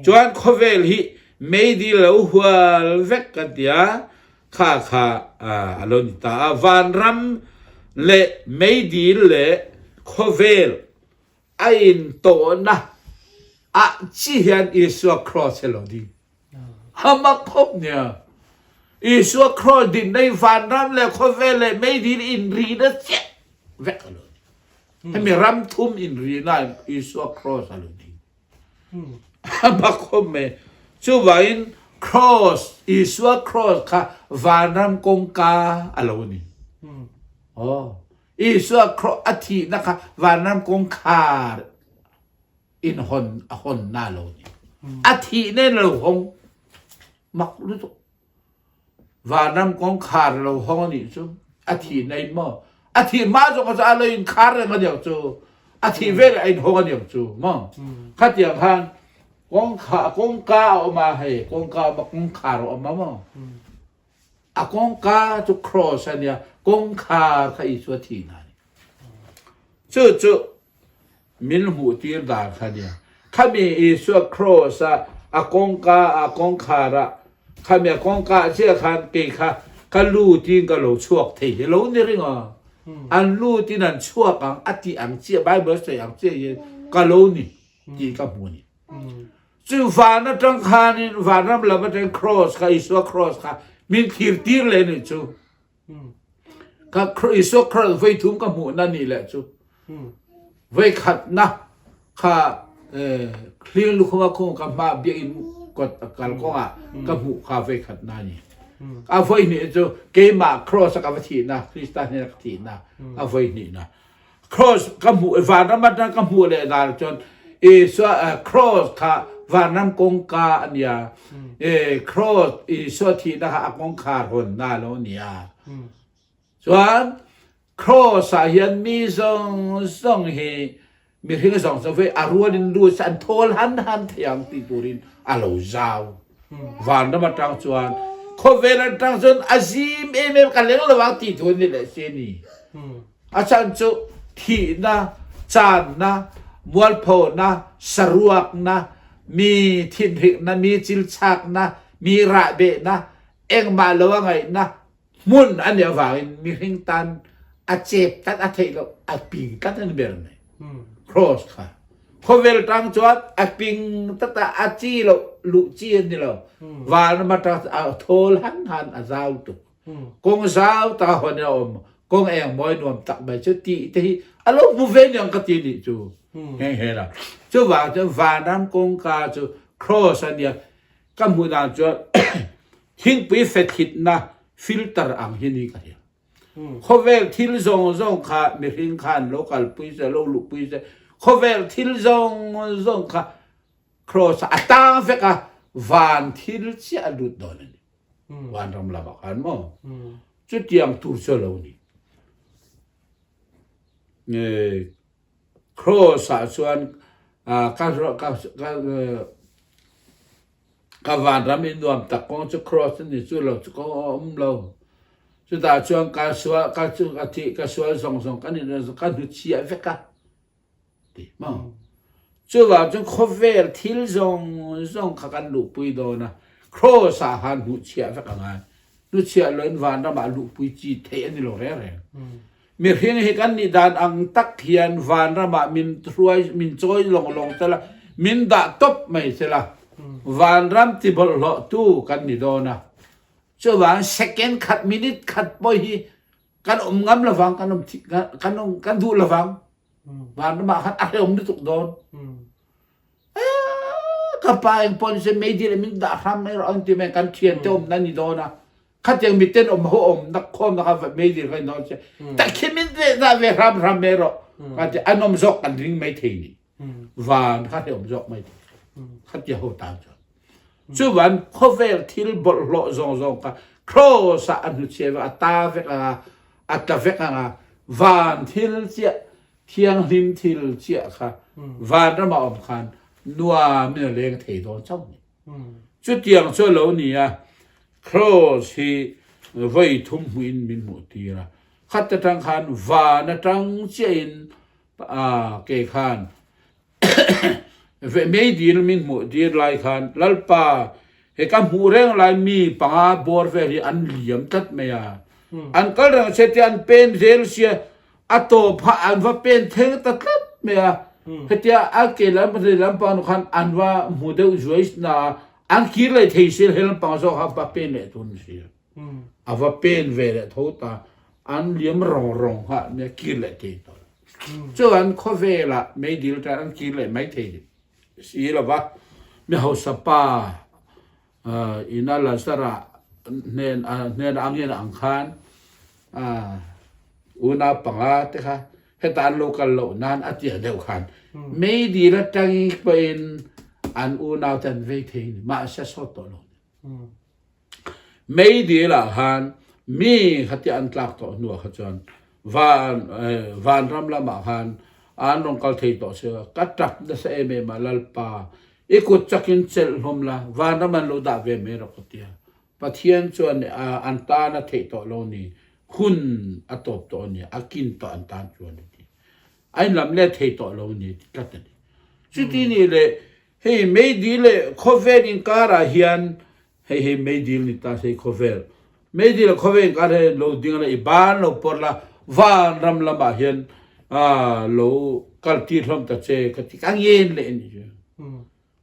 ส่วนโคเวลที่ไม่ดีแล้วหัวเฟกกันเดียค่ะเรานี่ตาวันรัมเลไม่ดีเลยโคเวลไอ้โตนะจีเห็นอิสวาครอสเฮลดีฮามาคบเนี่ยอิสวาครอสดินในฟันรัมเลยโคเวลเลยไม่ดีอินรีนะเจ๊เวกเลยให้มีรัมทุ่มอินรีน่าอิสวาครอสอะไรดีฮามาคบเมชูวาอินครอสอิสวาครอสค่ะฟันรัมกงกาอะไรนี่อีส่วนครอทีนะคะวันนั้นกงขาอินหอนน่าเราเนี่ยอาทิเนี่ยเราหงมักรู้ตัววันนั้นกงขาเราหงนี่จูอาทิในหม้ออาทิมาจงก็จะอะไรอินขาอะไรกันอย่างจูอาทิเวลอินหงกันอย่างจูมั้งขัดอย่างพันกงกาออกมาให้กงกามากงขาออกมามั้งกงกาจุครอสเนี่ยกงคาใครสวดทีนั่นจู่มิลหูตีดาค่ะเนี่ยข้ามีอิสวครอสกงคาระข้ามีกงกาเชื่อขันเกย์ข้าลู่ที่ก็เราชั่วทีเราเนี่ยริงอ่ะอันลู่ที่นั่นชั่วกังที่อังเจียไบเบิลเสียงเจียก็เรานี่ที่กับมูนี่จู่ฟ้านั่นจังคานี่ฟ้านั่นเราเป็นครอสค่ะอิสวครอสค่ะมินขีดตีเลยนี่จู่ก็อิสวครอสไว้ทุ่มกับหมูนั่นนี่แหละจู่ไว้ขัดนะข้าเคลียร์ลูกว่าคงกับมาเบียอินกดกันก็กับหมูข้าไว้ขัดนั่นนี่ไว้นี่จู่เกมาครอสกับทีนะคริสตันเนี่ยทีนะไว้นี่นะครอสกับหมูฟ้านั่นมันกับหมูเลยนะจนอิสวครอสค่ะวันนั้นกงกาอันยาครอสอิสวทีนะคะกงคาหนน่าโลเนี่ยส่วนครอสายันมีส่งให้มีเรื่องส่งสเวอารวดินดูสันโทลหันเทียงติตุรินอาลูจาววันนั้นมาตั้งส่วนโคเวลันตั้งส่วนอาซิมกันเลี้ยงระหว่างติตุรินเลยเซนีอาจารย์จุทีนะจานนะมวลโพนะสรวกนะ มีทินหิกนะมีจิลชักนะมีระเบนะเอ็งมาแล้วว่าไงนะมุนอันเดียวว่ามีหิงตันอาเจ็บตัดอาเทลอาปิงตัดอันเบลเนี่ยครอสค่ะเขาเวลตังจวดอาปิงตัดอาจีเราลุจีนนี่เราวานมาตัดเอาโทลหันอาซาวตุกงซาวตาหัวเนี่ยอมกงเอ็งมอยนวมตักใบชุดที่ที่อารมณ์บุฟเฟ่ยังก็ตีนี่จูเฮ้ยล่ะจูว่าจูวานน้ำกงกาจูครอสอันเนี่ยก็มูดานจวดหิ้งปีเฟตหิดนะฟิลเตอร์อ่างหินี่กันเนี่ยเขาเวลทิลซงค่ะมีหิ้งขันโลกาลปุยเซโลลุปุยเซเขาเวลทิลซงค่ะครอสอัตตาเฟกะวานทิลเสียดุดโดนนี่วานรำลาบักอันมั้งจุดยังตูเซโลนี่ครอสส่วนก็วานรำอินดวมตะกงจะครอสนี่จุดเราจะก็เราสุดท้ายช่วงการสวดการช่วงอาทิตย์การสวดส่งกันนี่เราการดูเชียเฟกะดีมั้งช่วงว่าจงคบเวลทิลส่งขักันลุปุยโดนะครอสหันหูเชียเฟกะไงดูเชียเลยวันเรามาลุปุยจีเทนี่เราเร่มีเพียงเหตุการณ์นี้ดานอังตักเขียนวันเรามามินรวยมินจอยลงแต่ละมินด่าตบไม่ใช่ละวันรำที่บลอตู้กันนี่โดนะช่วงว่า second ขัด minute ขัดบ่อยกันงำระวังกันดูระวังวันเรามาขัดอะไรนี่ถูกโดนก็ไปปนเสไม่ดีเลยมินด่าทำไม่รอที่แม่กันเทียนเจ้านั่นนี่โดนะขัดยังมีเต้นหัวนักคอมนะครับไม่ดีกันนอนใช่แต่คิดมินเดาเวรำไม่รอขัดจะอันนมจอกกันริงไม่ทีนี่วันขัดยังจอกไม่ทีขัดจะหัวตามจอช่วงเขาเวลที่บลโลซงกันครอสอันเชื่อว่าตาเวกอัตเวกวันที่เจ้าเที่ยงริมที่เจ้าค่ะวันเรามาอมคันนัวมีเรื่องเทโดนช่องนี่จุดเดียงช่วยเราเนี่ยครอสที่ไว้ทุ่มหินมินหมดทีละขัดจะทั้งคันวันทั้งเจนเกขันไม่ดีลมินหมดดีลายคันลัลปาเฮกันหูเร่งลายมีปังอาบอร์เวรีอันเหลี่ยมตัดไม่ยาอันก็เรื่องเช่นอันเป็นเซลเซียอัตโตพะอันว่าเป็นเทงตัดไม่ยาเฮติอาเกลัมเรลัมปานุขันอันว่าหูเดอุจวยส์นาอันคิดเลยที่เสียเฮลัมปังโซฮาปะเป็นเลยตุนเสียอาว่าเป็นเวรทุตาอันเหลี่ยมรองฮะเนี่ยคิดเลยที่ตัวส่วนข้อเวลาไม่ดีแต่อันคิดเลยไม่ที่สีละวะไม่เอาสปาอินาลาสระเนนอังเงินอังคารอุณาปังอาเตค่ะเหตุการณ์โลกาลโลนานอาทิตย์เดียวกันไม่ดีละจังเป็นอันอุณาจันเวทีมาเสียสดตัวลงไม่ดีละฮันมีขัดยันตลักตัวหนัวขจรวันรำละมาฮันอันลงกัลเทโตเสือกัดจับได้เสเมมาลัลปาอีกุจักินเซลหอมละวันนั้นมันโลดาเวเมรกเตียปะเทียนชวนอันตานาเทโตโลนี่คุณอัตบตัวนี่อากินตัวอันตานชวนนี่ไอ้ลำเล่เทโตโลนี่กัดนี่สุดที่นี่เลยเฮ้ไม่ดีเลยคอเวรินการาฮิอันเฮ้ไม่ดีนี่ตาเซคอเวลไม่ดีเลยคอเวรินการาโลดิ้งละอีบานโลปอร์ละวันรำละมาฮิอันโลกัลตีรมตัดเจกัติกังเย็นเลยนี่จ้ะ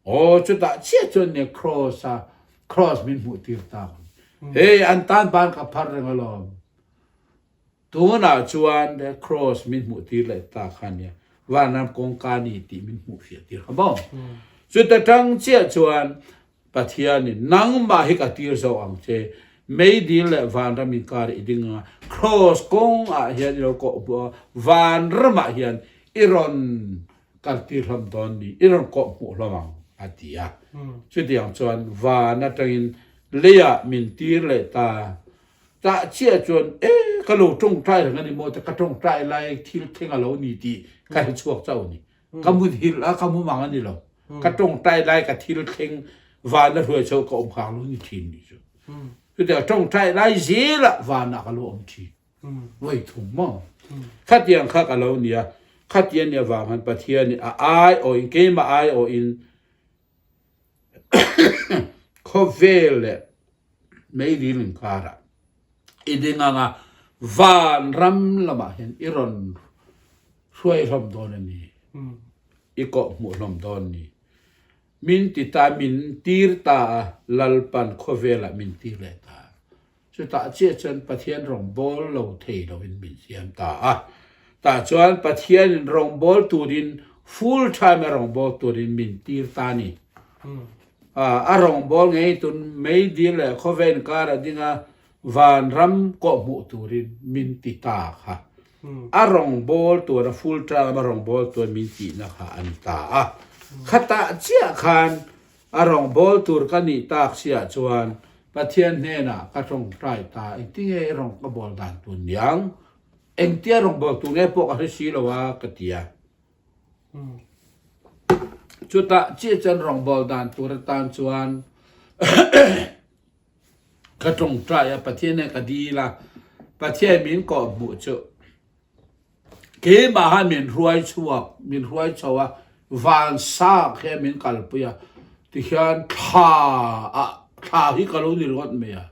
โอ้จุดตาเชี่ยจนเนี่ยครอสมินมุติร์ตามเฮ้อันตันบานกับพาร์เรงลอมตัวน่าชวนเนี่ยครอสมินมุติร์เลยตาขันเนี่ยว่าน้ำกงการนี่ตีมินมุติร์ตีครับบ้างจุดตาทั้งเชี่ยชวนปัทยานี่นั่งมาให้กับตีร์โซอังเจไม่ดีเลยวันรามิการอีดิ้งครอสกงเฮียนเราก็วันรามาเฮียนอิรอนการตีรำตอนนี้อิรอนก็หัวละมังอาทิยาชุดอย่างชวนวันนั่งอินเลียมินตีเลยตาเชี่ยชวนกระโหลกจงใจถึงกันนี่โมจะกระจงใจไล่ที่เท่งอะไรนี่ดีใครช่วยเจ้านี่คำมุทิลแล้วคำมุมังอันนี้หรอกระจงใจไล่กับที่เท่งวันนั่นเพื่อเจ้าก็อมขางรู้นี่ทีนี่จ้ะคือเดี๋ยวจงใจไล่เสียละวันนักรู้อมทีไว้ถุงมั่งขัดยังขัดอะไรเนี่ยขัดยังเนี่ยว่ามันประเทศนี่ไอโออินเกมไอโออิน khovel le mei dilin kara idinga nga van ram lama hen iron suai rom don ni iko mu rom don ni min ti ta min tir ta lalpan khovela min tir le ta chu ta che chen pathian rong bol lo thei lo in min siam ta ta chuan pathian rong bol turin full time rong bol turin min tir ta ni rong bol ngai tun mei dir le khoven kara dinga van ram ko mu turin min ti ta kha rong bol tu ra full time rong bol tu min ti na kha an ta khata chia khan rong bol tur ka ni tak sia chuan pathian ne na ka rong trai ta tinge rong ka bol dan tun yang eng tia rong bol tu ne po ka si lo wa ka tia chuta chi chen rong bol dan tur tan chuan ka rong trai pathian ne ka di la pathian min ko bu chu ke ma ha min ruai chuak min ruai chawa van sa khe min kalpuya ti hian tha hi kalo ni rot me ya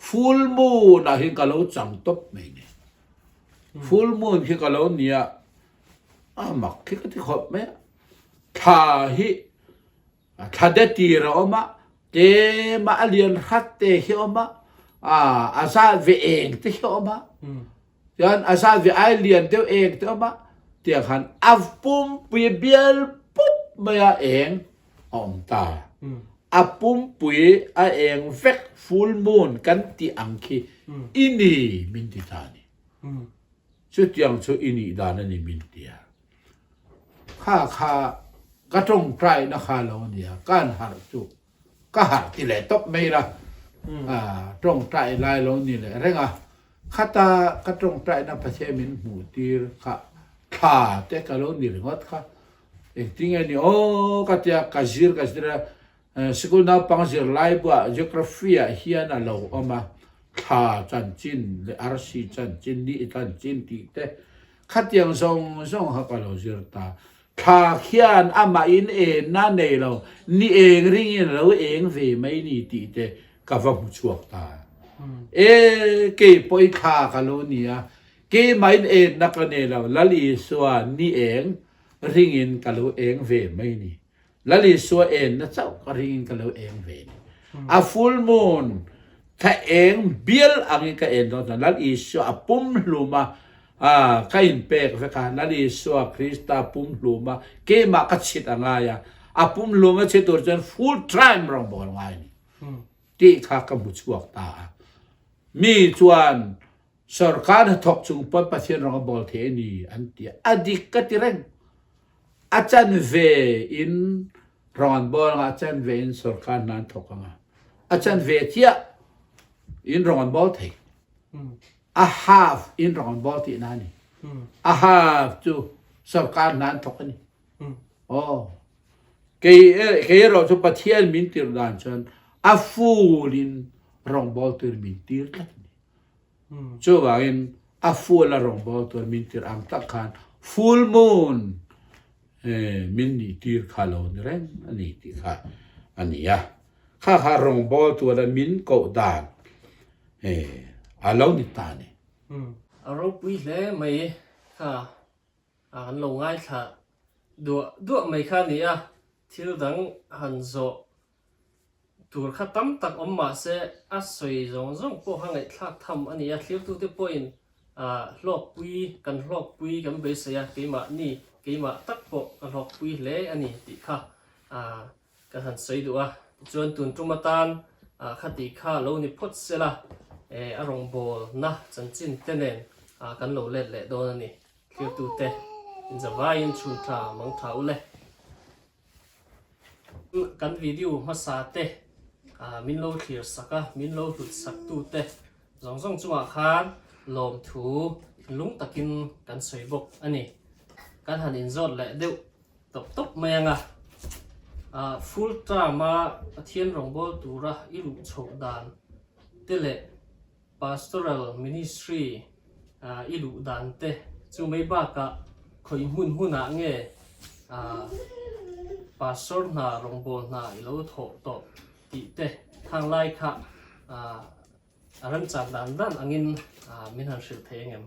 full moon a hi kalo chang top me ni full moon hi kalo nia mak ki ka ti khop me tha hi tha de ti ra oma te ma alien hat te hi oma asa ve eng te hi oma yan asa ve alien te eng te oma te khan avpum pi bial pup maya eng om ta apum pui a eng vek full moon kan ti angki ini min ti tani chu tiang chu ini dana ni min tia kha ka tong trai na kha lo nia kan har chu ka har ti le top mai ra tong trai lai lo ni le renga khata ka tong trai na pa che min mu tir kha te ka lo ni ngot kha tinga ni ka tia ka jir school na pang jir lai bua geography hian a lo oma kha chan chin le rc chan chin ni chan chin ti te khatiang song ha ka lo jir ta kha hian ama in na nei lo ni eng ring in lo eng ve mai ni ti te ka va mu chuak ta ke poi kha ka lo ni ke mai na ka ne lo lali swa ni eng ring in ka lo eng ve mai ni lali swa na chau ka ring in ka lo eng ve ni a full moon ka eng bial ang ka do na lali swa apum luma ka in pe ka ka lali swa krista pum luma ke ma ka chit anga ya apum luma che tor chen full time rong bol ngai ni ti kha ka bu chuak ta mi chuan sarkar thok chung pa pathian rong bol the ni an ti adik ka ti reng achan ve in rong bol achan ve in sarkar nan thok anga achan ve tia in rong bol the a half in rong bol ti na ni a half chu sarkar nan thok ni ke ro chu pathian min tir dan chan a full in rong bol tir min tir ka cho in a full la rong bol tir min tir ang tak khan full moon min ni tir khalo ni ren ani ti kha ani ya kha rong bol tu la min ko dan alo ni ta ni aro pui le mai kha an lo ngai kha do mai kha ni thil dang han zo tur kha tam tak om ma se a soi zong po hangai thak tham ani thil tu te point hlok pui kan be se ya ke ma tak po hlok pui le ani ti kha kan han sei du chuan tun tumatan khati kha lo ni phot se la arong bol na chan chin tenen kan lo let le don ani thil tu te in zawai in chu tha mang thau le kan video ma sa te min lo clear saka min lo hlut sak tu te zong chunga khan lom thu lung takin kan soi bok ani kan han in zot le deu top mayanga full drama athian rong bol tura iru chho dan tele pastoral ministry iru dan te chu mai ba ka khoi hun huna nge pastor na rongbol na ilo tho to ti te thang lai kha aran chan dan dan angin min han sil thengem